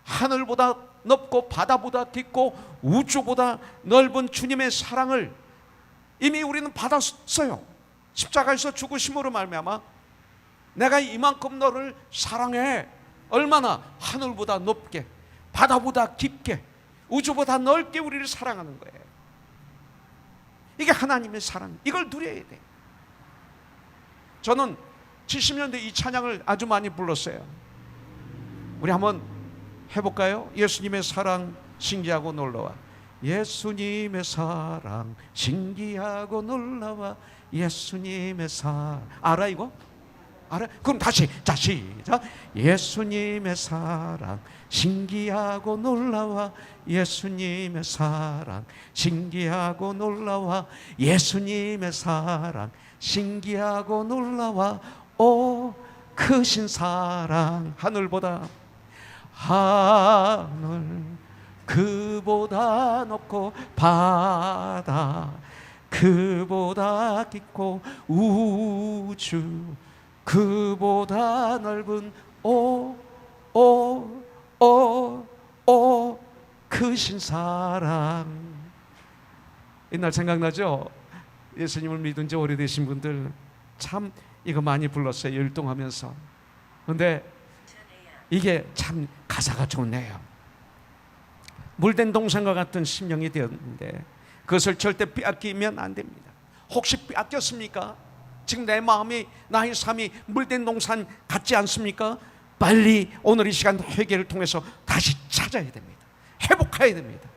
하늘보다 높고 바다보다 깊고 우주보다 넓은 주님의 사랑을 이미 우리는 받았어요. 십자가에서 죽으심으로 말미암아 내가 이만큼 너를 사랑해. 얼마나 하늘보다 높게, 바다보다 깊게, 우주보다 넓게 우리를 사랑하는 거예요. 이게 하나님의 사랑, 이걸 누려야 돼. 저는 70년대 이 찬양을 아주 많이 불렀어요. 우리 한번 해볼까요? 예수님의 사랑 신기하고 놀라워. 예수님의 사랑 신기하고 놀라워. 예수님의 사랑. 알아 이거? 알아? 그럼 다시, 자 시작. 예수님의 사랑 신기하고 놀라워. 예수님의 사랑 신기하고 놀라워. 예수님의 사랑 신기하고 놀라워. 오 크신 사랑. 하늘보다 하늘 그보다 높고 바다 그보다 깊고 우주 그보다 넓은 크신 사랑. 옛날 생각나죠? 예수님을 믿은 지 오래되신 분들 참 이거 많이 불렀어요. 율동하면서. 근데 이게 참 가사가 좋네요. 물된 동산과 같은 심령이 되었는데 그것을 절대 빼앗기면 안 됩니다. 혹시 빼앗겼습니까? 지금 내 마음이, 나의 삶이 물된 동산 같지 않습니까? 빨리 오늘 이 시간 회개를 통해서 다시 찾아야 됩니다. 회복해야 됩니다.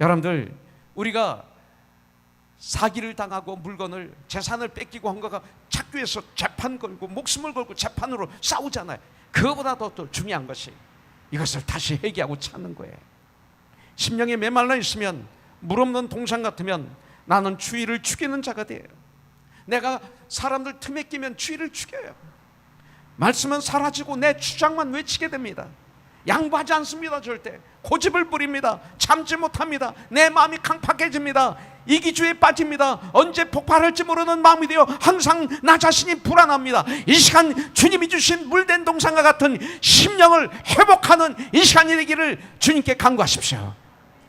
여러분들, 우리가 사기를 당하고 물건을, 재산을 뺏기고 한 거가 찾기 위해서 재판 걸고 목숨을 걸고 재판으로 싸우잖아요. 그거보다 더 중요한 것이 이것을 다시 회개하고 찾는 거예요. 심령이 메말라 있으면, 물 없는 동산 같으면 나는 주의를 죽이는 자가 돼요. 내가 사람들 틈에 끼면 주의를 죽여요. 말씀은 사라지고 내 주장만 외치게 됩니다. 양보하지 않습니다. 절대 고집을 부립니다. 참지 못합니다. 내 마음이 강팍해집니다. 이기주의에 빠집니다. 언제 폭발할지 모르는 마음이 되어 항상 나 자신이 불안합니다. 이 시간 주님이 주신 물된 동산과 같은 심령을 회복하는 이 시간이 되기를 주님께 간구하십시오.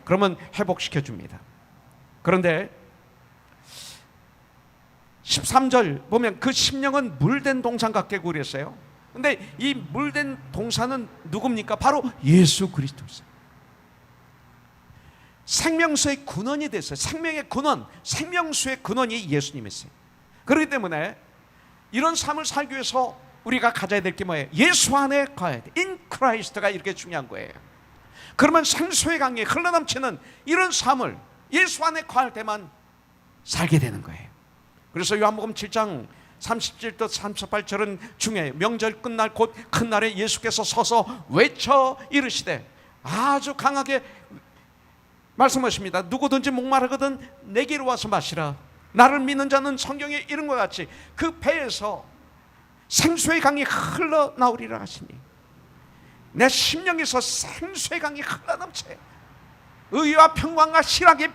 그러면 회복시켜 줍니다. 그런데 13절 보면 그 심령은 물된 동산 같게 그렸어요. 근데 이 물된 동산은 누굽니까? 바로 예수 그리스도입니다. 생명수의 근원이 됐어요. 생명의 근원, 생명수의 근원이 예수님이세요. 그렇기 때문에 이런 삶을 살기 위해서 우리가 가져야 될 게 뭐예요? 예수 안에 가야 돼. In Christ가 이렇게 중요한 거예요. 그러면 생수의 강이 흘러넘치는 이런 삶을 예수 안에 거할 때만 살게 되는 거예요. 그래서 요한복음 7장 37절 38절은 중요해요. 명절 끝날 곧 큰 날에 예수께서 서서 외쳐 이르시되, 아주 강하게 말씀하십니다. 누구든지 목마르거든 내게로 와서 마시라. 나를 믿는 자는 성경에 이런 것 같이 그 배에서 생수의 강이 흘러나오리라 하시니, 내 심령에서 생수의 강이 흘러넘쳐요. 의와 평강과 실학이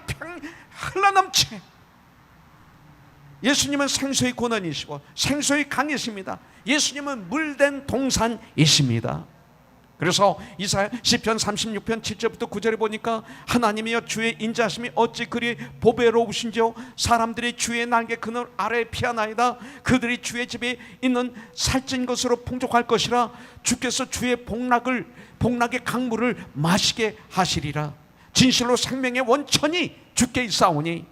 흘러넘쳐요. 예수님은 생수의 근원이시고 생수의 강이십니다. 예수님은 물된 동산이십니다. 그래서 이사야 시편 36편 7절부터 9절에 보니까 하나님이여 주의 인자하심이 어찌 그리 보배로우신지요 사람들이 주의 날개 그늘 아래에 피하나이다. 그들이 주의 집에 있는 살찐 것으로 풍족할 것이라. 주께서 주의 복락의 강물을 마시게 하시리라. 진실로 생명의 원천이 주께 있사오니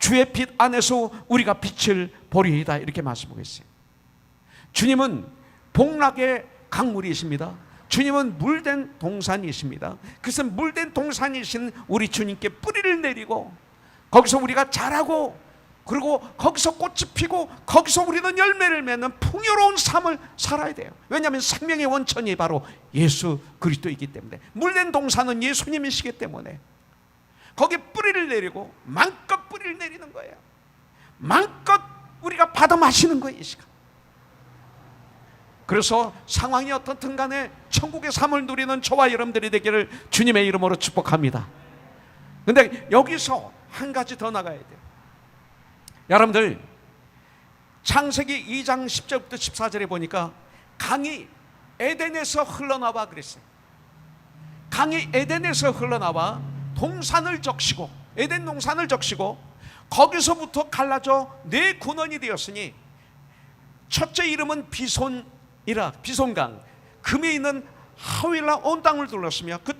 주의 빛 안에서 우리가 빛을 보리이다. 이렇게 말씀하고 있어요. 주님은 복락의 강물이십니다. 주님은 물된 동산이십니다. 그래서 물된 동산이신 우리 주님께 뿌리를 내리고 거기서 우리가 자라고 그리고 거기서 꽃이 피고 거기서 우리는 열매를 맺는 풍요로운 삶을 살아야 돼요. 왜냐하면 생명의 원천이 바로 예수 그리스도이기 때문에, 물된 동산은 예수님이시기 때문에 거기에 뿌리를 내리고 마음껏 뿌리를 내리는 거예요. 마음껏 우리가 받아 마시는 거예요, 이 시간. 그래서 상황이 어떻든 간에 천국의 삶을 누리는 저와 여러분들이 되기를 주님의 이름으로 축복합니다. 근데 여기서 한 가지 더 나가야 돼요. 여러분들 창세기 2장 10절부터 14절에 보니까 강이 에덴에서 흘러나와 그랬어요. 강이 에덴에서 흘러나와 동산을 적시고, 에덴 동산을 적시고 거기서부터 갈라져 네 군원이 되었으니 첫째 이름은 비손강, 금이 있는 하윌라 온 땅을 둘렀으며 그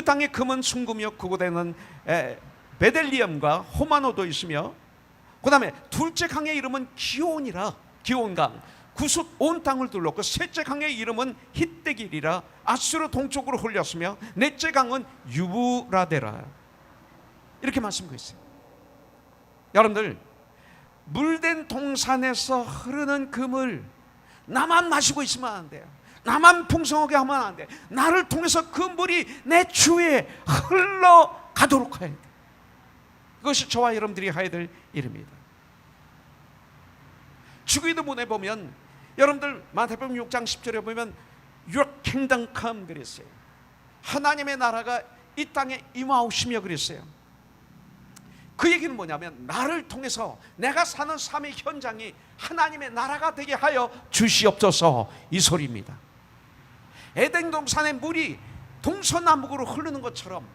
땅의 금은 순금이요 그곳에는 베델리엄과 호마노도 있으며, 그 다음에 둘째 강의 이름은 기온강, 구숫 온 땅을 둘렀고, 셋째 강의 이름은 hittegir이라 아수르 동쪽으로 흘렸으며, 넷째 강은 유브라데라. 이렇게 말씀하고 있어요. 여러분들, 물된 동산에서 흐르는 금을 나만 마시고 있으면 안 돼요. 나만 풍성하게 하면 안 돼. 나를 통해서 그 물이 내 주위에 흘러가도록 해야 돼. 그것이 저와 여러분들이 해야 될 일입니다. 주기도문에 보면, 여러분들 마태복음 6장 10절에 보면 Your kingdom come 그랬어요. 하나님의 나라가 이 땅에 임하오시며 그랬어요. 그 얘기는 뭐냐면 나를 통해서 내가 사는 삶의 현장이 하나님의 나라가 되게 하여 주시옵소서, 이 소리입니다. 에덴 동산의 물이 동서남북으로 흐르는 것처럼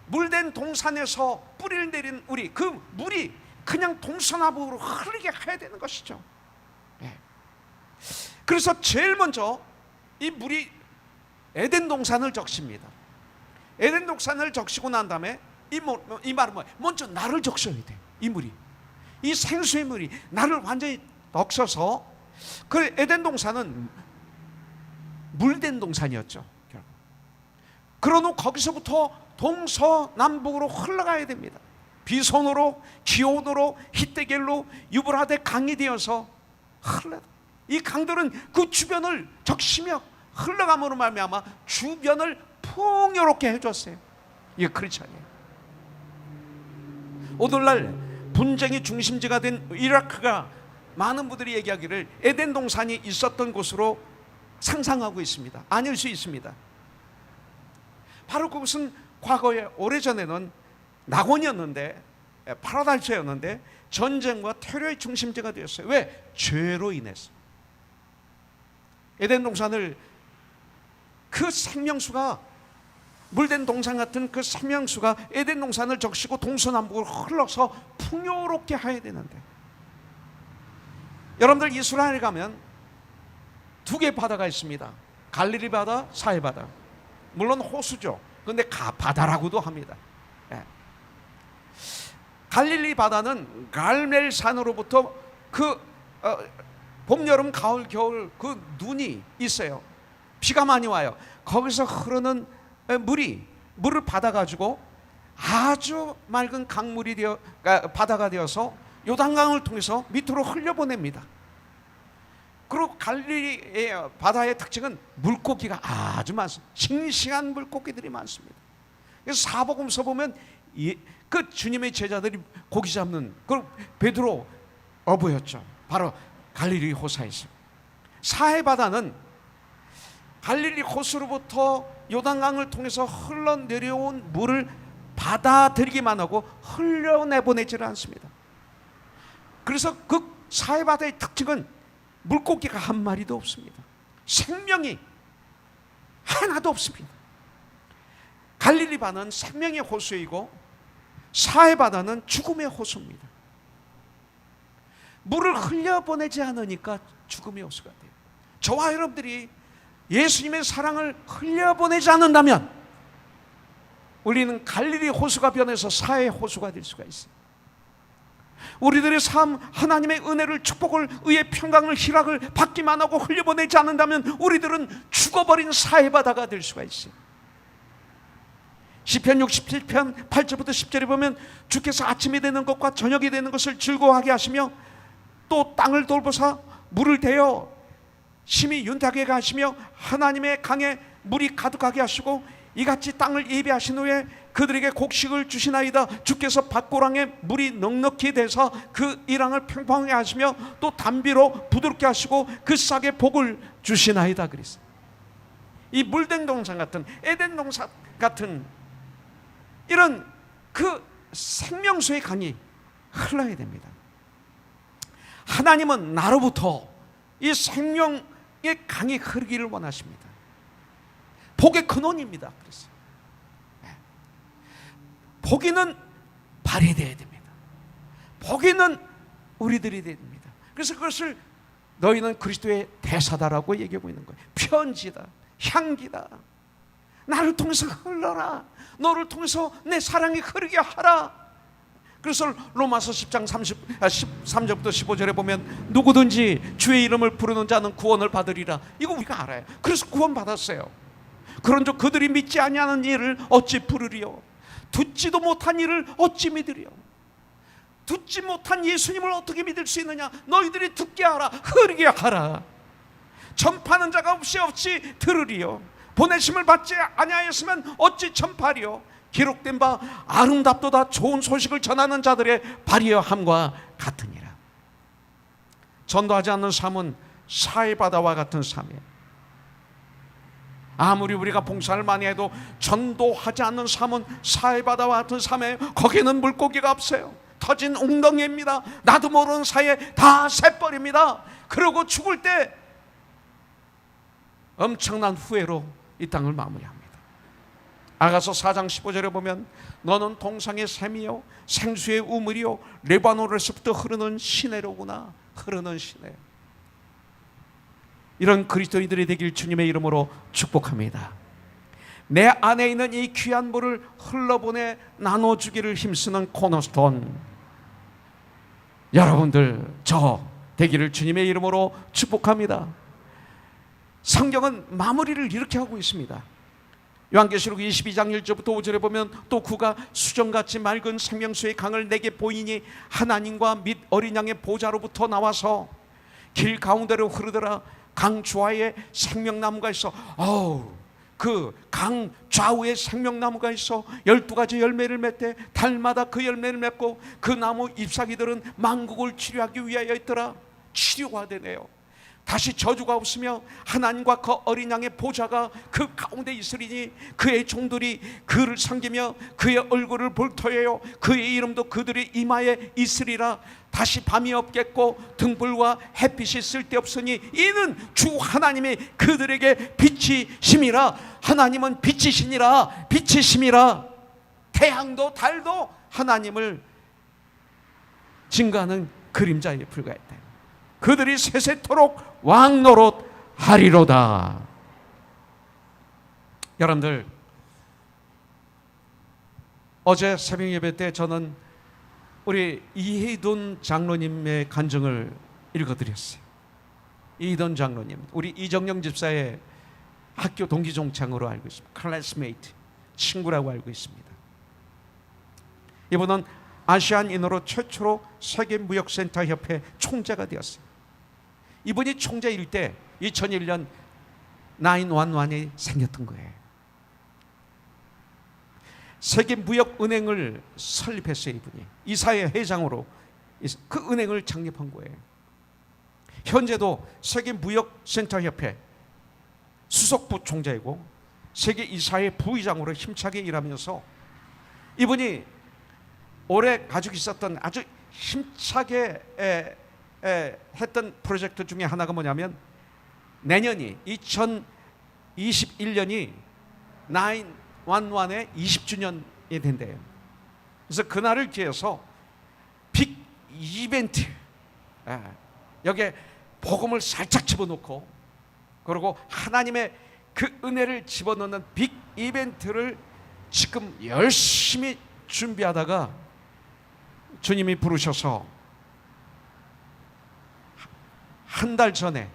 물된 동산에서 뿌리를 내린 우리, 그 물이 그냥 동서남북으로 흐르게 해야 되는 것이죠. 그래서 제일 먼저 이 물이 에덴 동산을 적십니다. 에덴 동산을 적시고 난 다음에 이 말은 뭐예요? 먼저 나를 적셔야 돼요. 이 물이, 이 생수의 물이 나를 완전히 적셔서, 그 에덴 동산은 물된 동산이었죠. 그러고 거기서부터 동서남북으로 흘러가야 됩니다. 비손으로, 기온으로, hittegir로, 유브라데 강이 되어서 흘러. 이 강들은 그 주변을 적시며 흘러감으로 말미암아 주변을 풍요롭게 해줬어요. 이게 크리스천이에요. 오늘날 분쟁의 중심지가 된 이라크가 많은 분들이 얘기하기를 에덴 동산이 있었던 곳으로 상상하고 있습니다. 아닐 수 있습니다. 바로 그것은 과거에 오래전에는 낙원이었는데, 파라다이스였는데 전쟁과 테러의 중심지가 되었어요. 왜? 죄로 인해서. 에덴 동산을, 그 생명수가, 물된 동산 같은 그 생명수가 에덴 동산을 적시고 동서남북으로 흘러서 풍요롭게 해야 되는데, 여러분들 이스라엘 가면 두 개의 바다가 있습니다. 갈릴리 바다, 사해 바다. 물론 호수죠. 그런데 바다라고도 합니다. 갈릴리 바다는 갈멜산으로부터 봄, 여름, 가을, 겨울 그 눈이 있어요. 비가 많이 와요. 거기서 흐르는 물을 받아가지고 아주 맑은 강물이 바다가 되어서 요단강을 통해서 밑으로 흘려보냅니다. 그리고 갈릴리 바다의 특징은 물고기가 아주 많습니다. 싱싱한 물고기들이 많습니다. 그래서 사복음서 보면 그 주님의 제자들이 고기 잡는 그 베드로 어부였죠. 바로 갈릴리 호사에서. 사해 바다는 갈릴리 호수로부터 요단강을 통해서 흘러내려온 물을 받아들이기만 하고 흘려내보내지를 않습니다. 그래서 그 사해바다의 특징은 물고기가 한 마리도 없습니다. 생명이 하나도 없습니다. 갈릴리 바다는 생명의 호수이고 사해바다는 죽음의 호수입니다. 물을 흘려보내지 않으니까 죽음의 호수가 돼요. 저와 여러분들이 예수님의 사랑을 흘려보내지 않는다면 우리는 갈릴리 호수가 변해서 사해 호수가 될 수가 있어요. 우리들의 삶, 하나님의 은혜를, 축복을, 의의 평강을, 희락을 받기만 하고 흘려보내지 않는다면 우리들은 죽어버린 사해바다가 될 수가 있어요. 시편 67편 8절부터 10절에 보면 주께서 아침이 되는 것과 저녁이 되는 것을 즐거워하게 하시며 또 땅을 돌보사 물을 대어 심히 윤택하게 하시며 하나님의 강에 물이 가득하게 하시고 이같이 땅을 예비하신 후에 그들에게 곡식을 주시나이다. 주께서 밭고랑에 물이 넉넉히 돼서 그 이랑을 평평하게 하시며 또 담비로 부드럽게 하시고 그 싹에 복을 주시나이다 그랬어요. 이 물된 동산 같은, 에덴 동산 같은 이런 그 생명수의 강이 흘러야 됩니다. 하나님은 나로부터 이 생명의 강이 흐르기를 원하십니다. 복의 근원입니다. 그래서 복이는 발휘되어야 됩니다. 복이는 우리들이 됩니다. 그래서 그것을 너희는 그리스도의 대사다라고 얘기하고 있는 거예요. 편지다, 향기다. 나를 통해서 흘러라. 너를 통해서 내 사랑이 흐르게 하라. 그래서 로마서 10장 13절부터 15절에 보면 누구든지 주의 이름을 부르는 자는 구원을 받으리라. 이거 우리가 알아요. 그래서 구원 받았어요. 그런즉 그들이 믿지 아니하는 일을 어찌 부르리요? 듣지도 못한 일을 어찌 믿으리요? 듣지 못한 예수님을 어떻게 믿을 수 있느냐? 너희들이 듣게 하라, 흐르게 하라. 전파하는 자가 없이 들으리요. 보내심을 받지 아니하였으면 어찌 전파리요? 기록된 바 아름답도다 좋은 소식을 전하는 자들의 발이여 함과 같으니라. 전도하지 않는 삶은 사해바다와 같은 삶이에요. 아무리 우리가 봉사를 많이 해도 전도하지 않는 삶은 사해바다와 같은 삶이에요. 거기는 물고기가 없어요. 터진 웅덩이입니다. 나도 모르는 사이에 다 새버립니다. 그러고 죽을 때 엄청난 후회로 이 땅을 마무리합니다. 아가서 4장 15절에 보면 너는 동상의 샘이요 생수의 우물이요 레바논에서부터 흐르는 시내로구나. 흐르는 시내. 이런 그리스도인들이 되길 주님의 이름으로 축복합니다. 내 안에 있는 이 귀한 물을 흘러보내 나눠주기를 힘쓰는 코너스톤 여러분들 저 되기를 주님의 이름으로 축복합니다. 성경은 마무리를 이렇게 하고 있습니다. 요한계시록 22장 1절부터 5절에 보면 또 그가 수정같이 맑은 생명수의 강을 내게 보이니 하나님과 및 어린 양의 보좌로부터 나와서 길 가운데로 흐르더라. 강 좌우에 생명나무가 있어. 그 강 좌우에 생명나무가 있어 12가지 열매를 맺되 달마다 그 열매를 맺고 그 나무 잎사귀들은 만국을 치료하기 위하여 있더라. 치료가 되네요. 다시 저주가 없으며 하나님과 그 어린 양의 보좌가 그 가운데 있으리니 그의 종들이 그를 섬기며 그의 얼굴을 볼 터예요. 그의 이름도 그들의 이마에 있으리라. 다시 밤이 없겠고 등불과 햇빛이 쓸데없으니 이는 주 하나님이 그들에게 빛이심이라. 하나님은 빛이시니라. 빛이심이라. 태양도 달도 하나님을 증거하는 그림자에 불과했다. 그들이 세세토록 왕노릇 하리로다. 여러분들 어제 새벽 예배 때 저는 우리 이희돈 장로님의 간증을 읽어드렸어요. 이희돈 장로님, 우리 이정영 집사의 학교 동기 종창으로 알고 있습니다. 클래스메이트, 친구라고 알고 있습니다. 이분은 아시안인으로 최초로 세계무역센터협회 총재가 되었어요. 이분이 총재일 때 2001년 911이 생겼던 거예요. 세계무역은행을 설립했어요. 이분이 이사회 회장으로 그 은행을 창립한 거예요. 현재도 세계무역센터협회 수석부 총재이고 세계이사회 부의장으로 힘차게 일하면서 이분이 오래 가지고 있었던 아주 힘차게 했던 프로젝트 중에 하나가 뭐냐면, 내년이 2021년이 911의 20주년이 된대요. 그래서 그날을 기해서 빅 이벤트, 여기에 복음을 살짝 집어넣고, 그리고 하나님의 그 은혜를 집어넣는 빅 이벤트를 지금 열심히 준비하다가 주님이 부르셔서 한 달 전에,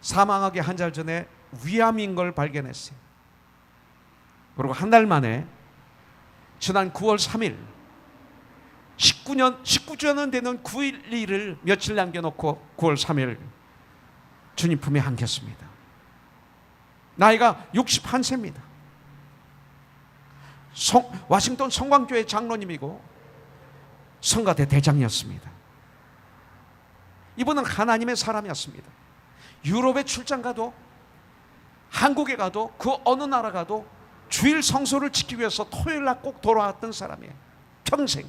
사망하기 한 달 전에 위암인 걸 발견했어요. 그리고 한 달 만에 지난 9월 3일 19주년 되는 9.12를 며칠 남겨놓고 9월 3일 주님 품에 안겼습니다. 나이가 61세입니다. 와싱턴 성광교회 장로님이고 성가대 대장이었습니다. 이분은 하나님의 사람이었습니다. 유럽에 출장 가도, 한국에 가도, 그 어느 나라 가도 주일 성소를 지키기 위해서 토요일 날 꼭 돌아왔던 사람이에요. 평생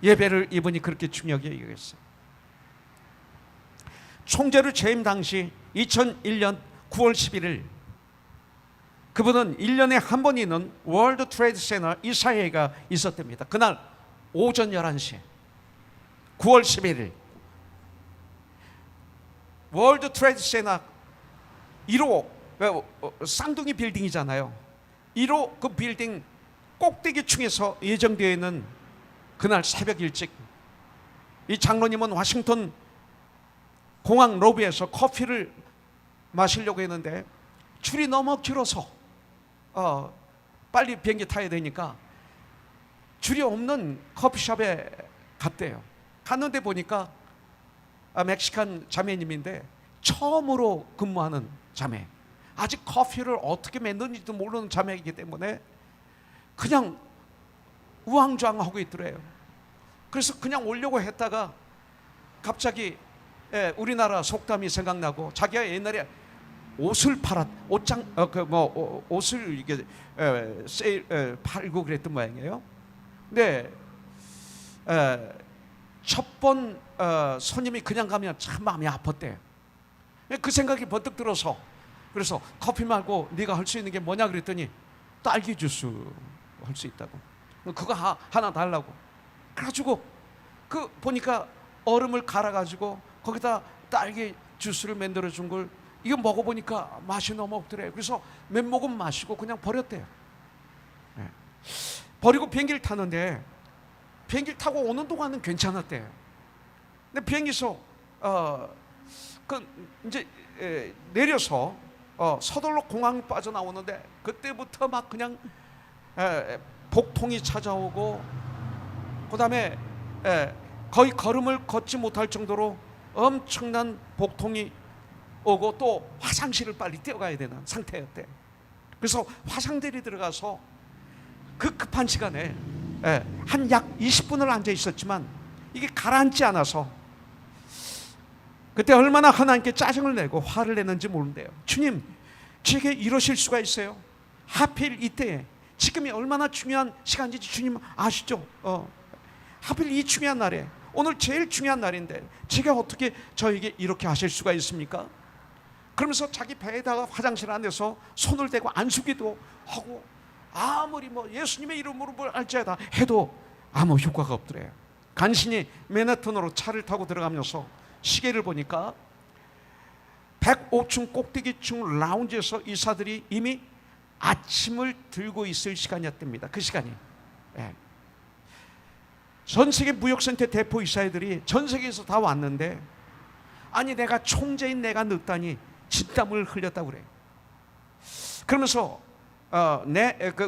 예배를 이분이 그렇게 중요하게 여겼어요. 총재로 재임 당시 2001년 9월 11일, 그분은 1년에 한 번 있는 월드 트레이드 센터 이사회가 있었답니다. 그날 오전 11시에 9월 11일 월드 트레이드 센터 1호 쌍둥이 빌딩이잖아요. 1호 그 빌딩 꼭대기층에서 예정되어 있는 그날 새벽 일찍, 이 장로님은 워싱턴 공항 로비에서 커피를 마시려고 했는데 줄이 너무 길어서 빨리 비행기 타야 되니까 줄이 없는 커피숍에 갔대요. 갔는데 보니까 멕시칸 자매님인데 처음으로 근무하는 자매, 아직 커피를 어떻게 만드는지도 모르는 자매이기 때문에 그냥 우왕좌왕하고 있더래요. 그래서 그냥 오려고 했다가 갑자기 우리나라 속담이 생각나고, 자기가 옛날에 옷을 옷을 이게 팔고 그랬던 모양이에요. 근데 첫 번 손님이 그냥 가면 참 마음이 아팠대요. 그 생각이 번뜩 들어서, 그래서 커피 말고 네가 할 수 있는 게 뭐냐 그랬더니 딸기 주스 할 수 있다고. 그거 하나 달라고. 그래가지고 그 보니까 얼음을 갈아가지고 거기다 딸기 주스를 만들어 준 걸 이거 먹어보니까 맛이 너무 없더래요. 그래서 몇 모금 마시고 그냥 버렸대요. 버리고 비행기를 타는데, 비행기를 타고 오는 동안은 괜찮았대요. 근데 비행기에서 이제 내려서 서둘러 공항 빠져나오는데, 그때부터 막 그냥 복통이 찾아오고, 그 다음에 거의 걸음을 걷지 못할 정도로 엄청난 복통이 오고, 또 화장실을 빨리 뛰어가야 되는 상태였대. 그래서 화장대에 들어가서 그 급한 시간에 한 약 20분을 앉아 있었지만 이게 가라앉지 않아서 그때 얼마나 하나님께 짜증을 내고 화를 내는지 모른대요. 주님, 제게 이러실 수가 있어요? 하필 이때에, 지금이 얼마나 중요한 시간인지 주님 아시죠? 하필 이 중요한 날에, 오늘 제일 중요한 날인데 제가 어떻게 저에게 이렇게 하실 수가 있습니까? 그러면서 자기 배에다가 화장실 안에서 손을 대고 안수기도 하고, 아무리 예수님의 이름으로 뭘 알지어다 해도 아무 효과가 없더래요. 간신히 맨하튼으로 차를 타고 들어가면서 시계를 보니까 105층 꼭대기층 라운지에서 이사들이 이미 아침을 들고 있을 시간이었답니다. 그 시간이. 전 세계 무역센터 대표 이사들이 전 세계에서 다 왔는데, 아니 내가 총재인 내가 늦다니 진땀을 흘렸다고 그래요. 그러면서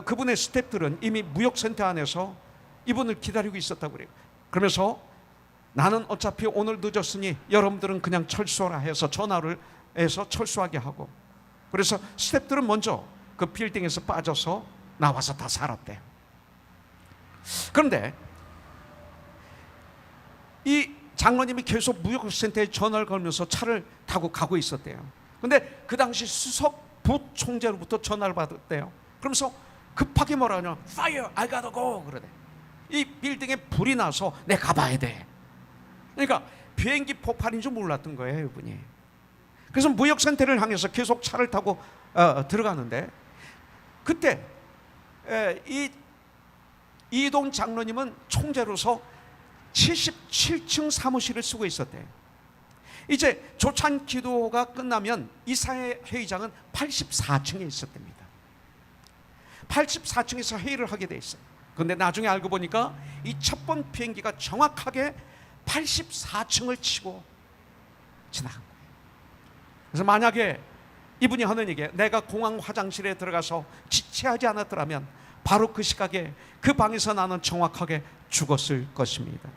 그분의 스태프들은 이미 무역센터 안에서 이분을 기다리고 있었다고 그래요. 그러면서 나는 어차피 오늘 늦었으니 여러분들은 그냥 철수하라 해서 전화를 해서 철수하게 하고, 그래서 스태프들은 먼저 그 빌딩에서 빠져서 나와서 다 살았대요. 그런데 이 장로님이 계속 무역센터에 전화를 걸면서 차를 타고 가고 있었대요. 근데 그 당시 수석 부총재로부터 전화를 받았대요. 그러면서 급하게 뭐라 하냐, Fire, I gotta go 그러대. 이 빌딩에 불이 나서 내가 가봐야 돼. 그러니까 비행기 폭발인 줄 몰랐던 거예요, 이분이. 그래서 무역센터를 향해서 계속 차를 타고 들어가는데, 그때 이동 장로님은 총재로서 77층 사무실을 쓰고 있었대요. 이제 조찬 기도가 끝나면 이사회 회의장은 84층에 있었답니다. 84층에서 회의를 하게 돼 있어요. 그런데 나중에 알고 보니까 이 첫 번 비행기가 정확하게 84층을 치고 지나간 거예요. 그래서 만약에 이분이 하는 얘기에 내가 공항 화장실에 들어가서 지체하지 않았더라면 바로 그 시각에 그 방에서 나는 정확하게 죽었을 것입니다.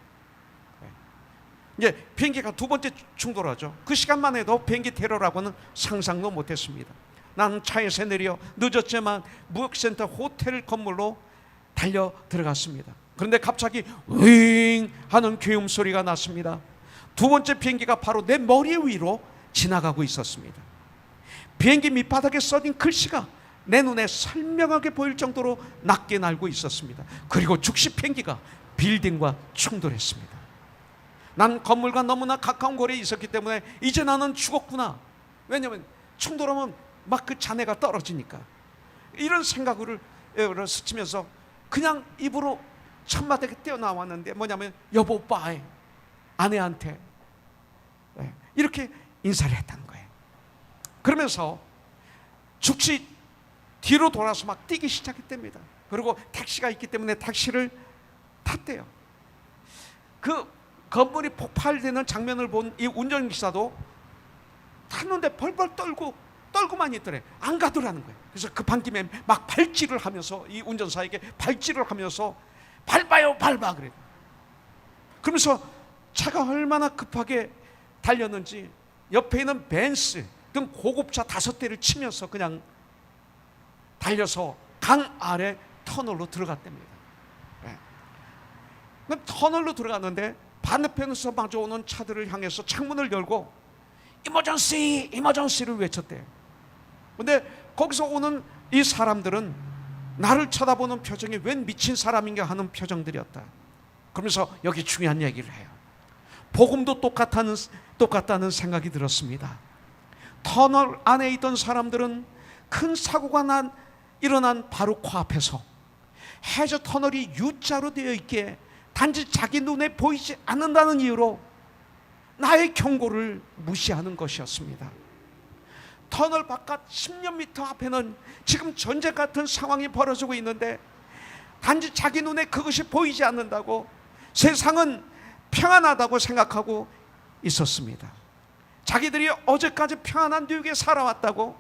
이제 비행기가 두 번째 충돌하죠. 그 시간만 해도 비행기 테러라고는 상상도 못했습니다. 나는 차에서 내려 늦었지만 무역센터 호텔 건물로 달려 들어갔습니다. 그런데 갑자기 윙 하는 괴음 소리가 났습니다. 두 번째 비행기가 바로 내 머리 위로 지나가고 있었습니다. 비행기 밑바닥에 써진 글씨가 내 눈에 선명하게 보일 정도로 낮게 날고 있었습니다. 그리고 즉시 비행기가 빌딩과 충돌했습니다. 난 건물과 너무나 가까운 거리에 있었기 때문에 이제 나는 죽었구나. 왜냐하면 충돌하면 막 그 잔해가 떨어지니까. 이런 생각을 스치면서 그냥 입으로 천마디가 떼어나왔는데 뭐냐면 여보 빠이 아내한테 이렇게 인사를 했다는 거예요. 그러면서 즉시 뒤로 돌아서 막 뛰기 시작했답니다. 그리고 택시가 있기 때문에 택시를 탔대요. 그 건물이 폭발되는 장면을 본 이 운전기사도 탔는데 벌벌 떨고만 있더래. 안 가더라는 거예요. 그래서 급한 김에 막 발질을 하면서 이 운전사에게 발질을 하면서 밟아요 밟아 그래요. 그러면서 차가 얼마나 급하게 달렸는지 옆에 있는 벤츠 등 고급차 5대를 치면서 그냥 달려서 강 아래 터널로 들어갔답니다. 네. 터널로 들어갔는데 반대편에서 마주오는 차들을 향해서 창문을 열고 이머전시 이머전시를 외쳤대요. 그런데 거기서 오는 이 사람들은 나를 쳐다보는 표정이 웬 미친 사람인가 하는 표정들이었다. 그러면서 여기 중요한 얘기를 해요. 복음도 똑같다는 생각이 들었습니다. 터널 안에 있던 사람들은 큰 사고가 일어난 바로 코앞에서 해저 터널이 U자로 되어 있기에 단지 자기 눈에 보이지 않는다는 이유로 나의 경고를 무시하는 것이었습니다. 터널 바깥 10여 미터 앞에는 지금 전쟁 같은 상황이 벌어지고 있는데 단지 자기 눈에 그것이 보이지 않는다고 세상은 평안하다고 생각하고 있었습니다. 자기들이 어제까지 평안한 뉴욕에 살아왔다고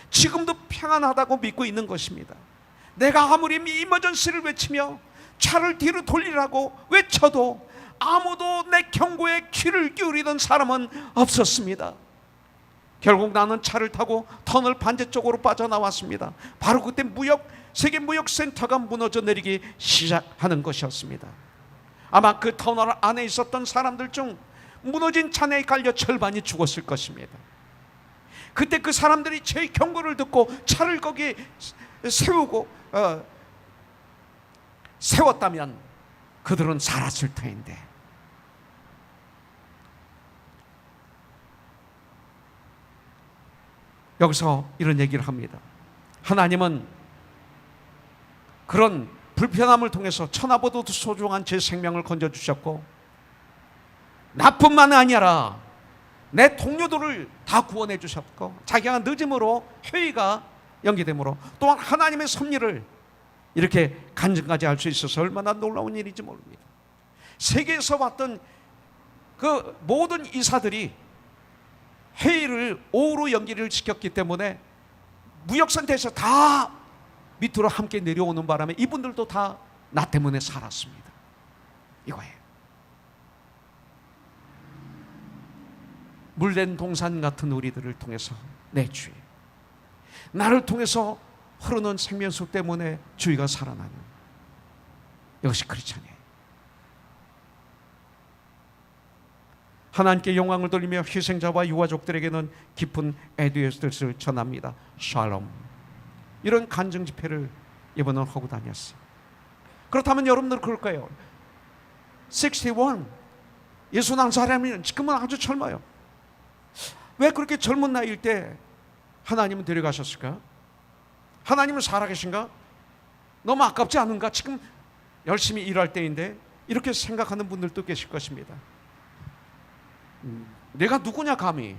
지금도 평안하다고 믿고 있는 것입니다. 내가 아무리 이머전시를 외치며 차를 뒤로 돌리라고 외쳐도 아무도 내 경고에 귀를 기울이던 사람은 없었습니다. 결국 나는 차를 타고 터널 반대쪽으로 빠져나왔습니다. 바로 그때 세계 무역센터가 무너져 내리기 시작하는 것이었습니다. 아마 그 터널 안에 있었던 사람들 중 무너진 잔해에 깔려 절반이 죽었을 것입니다. 그때 그 사람들이 제 경고를 듣고 차를 거기에 세웠다면 그들은 살았을 터인데 여기서 이런 얘기를 합니다. 하나님은 그런 불편함을 통해서 천하보다도 소중한 제 생명을 건져주셨고 나뿐만 아니라 내 동료들을 다 구원해 주셨고 자기가 늦음으로 회의가 연기되므로 또한 하나님의 섭리를 이렇게 간증까지 할 수 있어서 얼마나 놀라운 일인지 모릅니다. 세계에서 왔던 그 모든 이사들이 회의를 오후로 연기를 시켰기 때문에 무역센터에서 다 밑으로 함께 내려오는 바람에 이분들도 다 나 때문에 살았습니다. 이거예요. 물된 동산 같은 우리들을 통해서 내 주의, 나를 통해서 흐르는 생명수 때문에 주의가 살아나는 이것이 크리스찬이에요. 하나님께 영광을 돌리며 희생자와 유아족들에게는 깊은 애도의 뜻을 전합니다. 샬롬. 이런 간증 집회를 이번은 하고 다녔어요. 그렇다면 여러분들 그럴 거예요. 61, 61살이면 지금은 아주 젊어요. 왜 그렇게 젊은 나이일 때 하나님은 데려가셨을까? 하나님은 살아계신가? 너무 아깝지 않은가? 지금 열심히 일할 때인데, 이렇게 생각하는 분들도 계실 것입니다. 내가 누구냐 감히.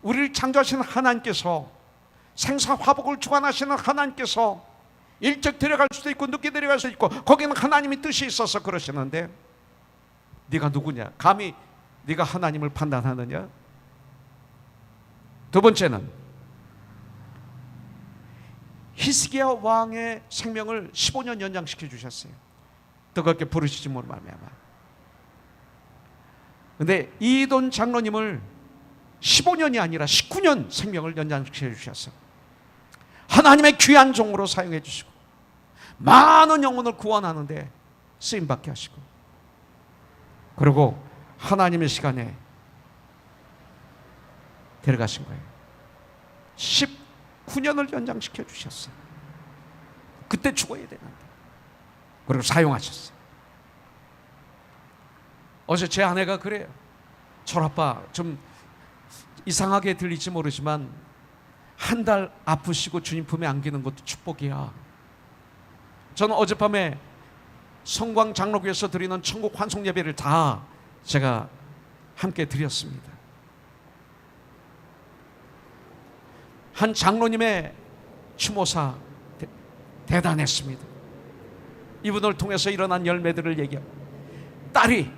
우리를 창조하시는 하나님께서, 생사화복을 주관하시는 하나님께서 일찍 데려갈 수도 있고 늦게 데려갈 수도 있고, 거기는 하나님의 뜻이 있어서 그러시는데, 네가 누구냐? 감히 네가 하나님을 판단하느냐? 두 번째는 히스기야 왕의 생명을 15년 연장시켜 주셨어요. 뜨겁게 부르시지 말미암아. 근데 이돈 장로님을 15년이 아니라 19년 생명을 연장시켜 주셨어. 하나님의 귀한 종으로 사용해 주시고 많은 영혼을 구원하는데 쓰임받게 하시고, 그리고 하나님의 시간에 데려가신 거예요. 19년을 연장시켜 주셨어요. 그때 죽어야 되는데, 그리고 사용하셨어요. 어제 제 아내가 그래요. 철아빠, 좀 이상하게 들릴지 모르지만 한 달 아프시고 주님 품에 안기는 것도 축복이야. 저는 어젯밤에 성광 장로교에서 드리는 천국 환송 예배를 다 제가 함께 드렸습니다. 한 장로님의 추모사 대단했습니다. 이분을 통해서 일어난 열매들을 얘기합니다. 딸이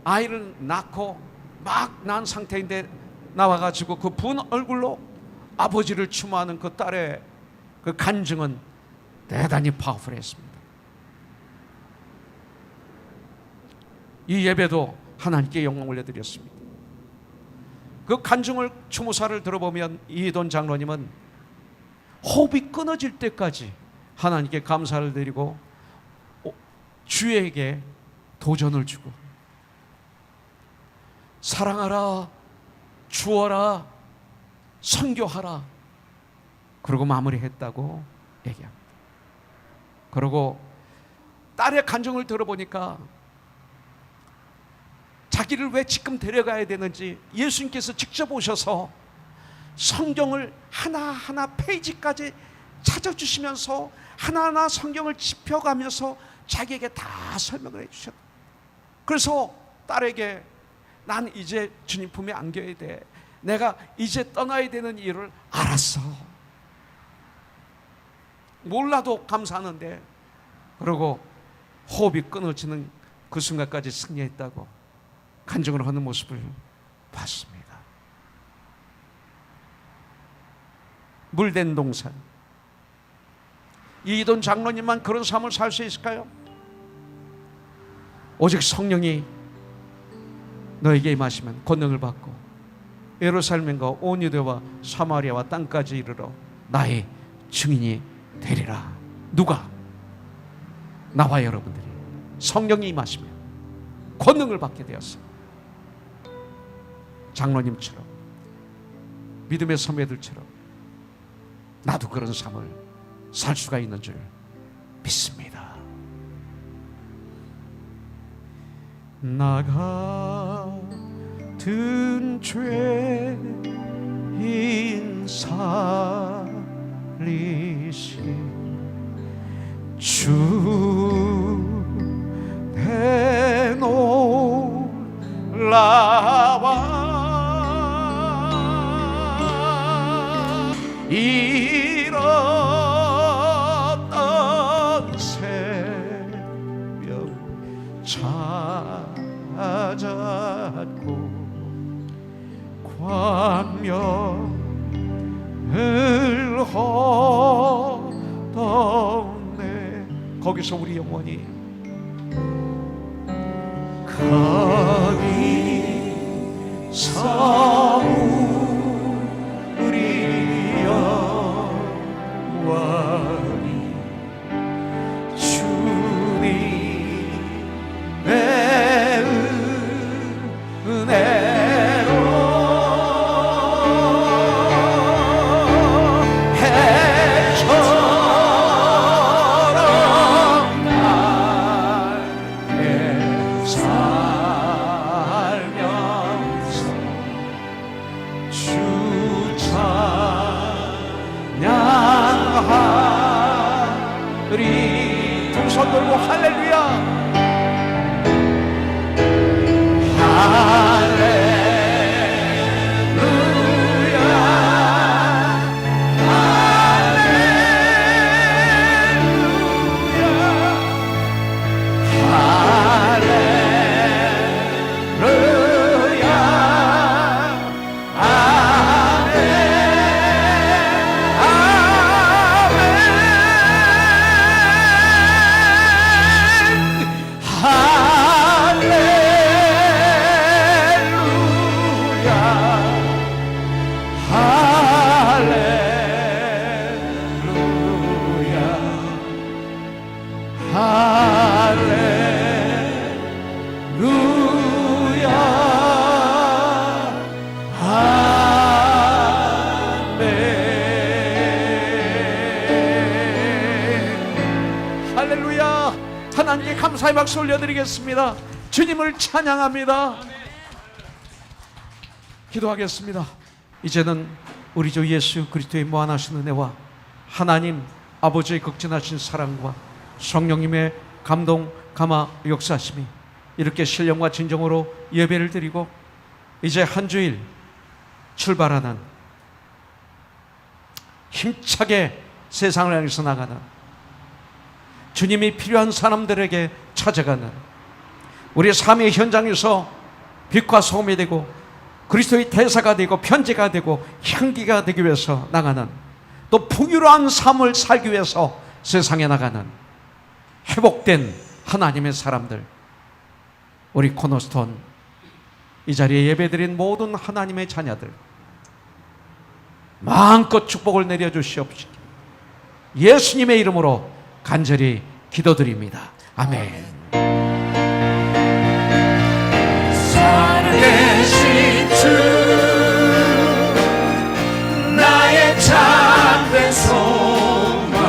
아이를 낳고 막 난 상태인데 나와가지고 그 분 얼굴로 아버지를 추모하는 그 딸의 그 간증은 대단히 파워풀했습니다. 이 예배도 하나님께 영광 올려드렸습니다. 그 간증을, 추모사를 들어보면 이돈 장로님은 호흡이 끊어질 때까지 하나님께 감사를 드리고 주에게 도전을 주고 사랑하라, 주어라, 선교하라, 그러고 마무리했다고 얘기합니다. 그리고 딸의 간증을 들어보니까 자기를 왜 지금 데려가야 되는지 예수님께서 직접 오셔서 성경을 하나하나 페이지까지 찾아주시면서 하나하나 성경을 짚어가면서 자기에게 다 설명을 해주셨다. 그래서 딸에게 난 이제 주님 품에 안겨야 돼. 내가 이제 떠나야 되는 이유를 알았어. 몰라도 감사하는데, 그러고 호흡이 끊어지는 그 순간까지 승리했다고 간증을 하는 모습을 봤습니다. 물된 동산. 이돈 장로님만 그런 삶을 살 수 있을까요? 오직 성령이 너에게 임하시면 권능을 받고 예루살렘과 온 유대와 사마리아와 땅까지 이르러 나의 증인이 되리라. 누가? 나와 여러분들이 성령이 임하시면 권능을 받게 되었어요. 장로님처럼, 믿음의 선배들처럼 나도 그런 삶을 살 수가 있는 줄 믿습니다. 나 같은 죄인 살리신 주 배 놀라와 잃었던 새벽 찾았고 광명을 걷었네. 거기서 우리 영혼이 거기서 우리 영혼이 주님의 은혜로 해처럼 우리 두 손 들고 할렐루야. 하나님께 감사의 박수 올려드리겠습니다. 주님을 찬양합니다. 기도하겠습니다. 이제는 우리 주 예수 그리스도의 무한하신 은혜와 하나님 아버지의 극진하신 사랑과 성령님의 감동 감화 역사하심이 이렇게 신령과 진정으로 예배를 드리고 이제 한 주일 출발하는 힘차게 세상을 향해서 나가는 주님이 필요한 사람들에게 찾아가는 우리의 삶의 현장에서 빛과 소금이 되고 그리스도의 대사가 되고 편지가 되고 향기가 되기 위해서 나가는, 또 풍요로운 삶을 살기 위해서 세상에 나가는 회복된 하나님의 사람들, 우리 코너스톤 이 자리에 예배드린 모든 하나님의 자녀들 마음껏 축복을 내려주시옵시고 예수님의 이름으로 간절히 기도드립니다. 아멘.
살아계신 주 나의 참된 소망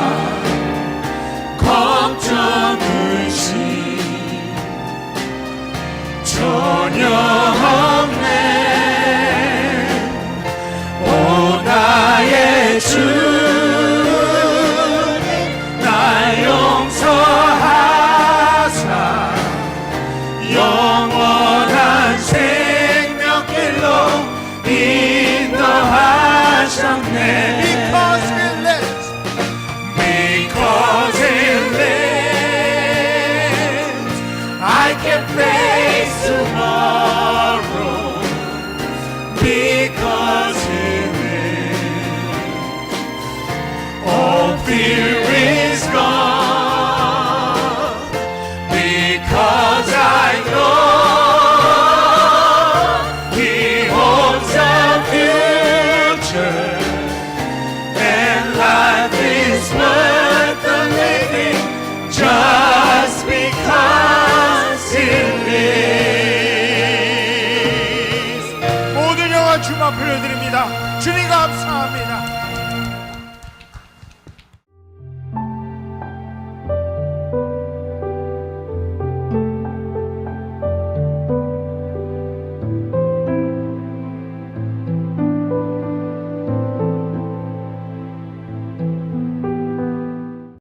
걱정 의심 전혀 없네. 오 나의 주
주님 앞을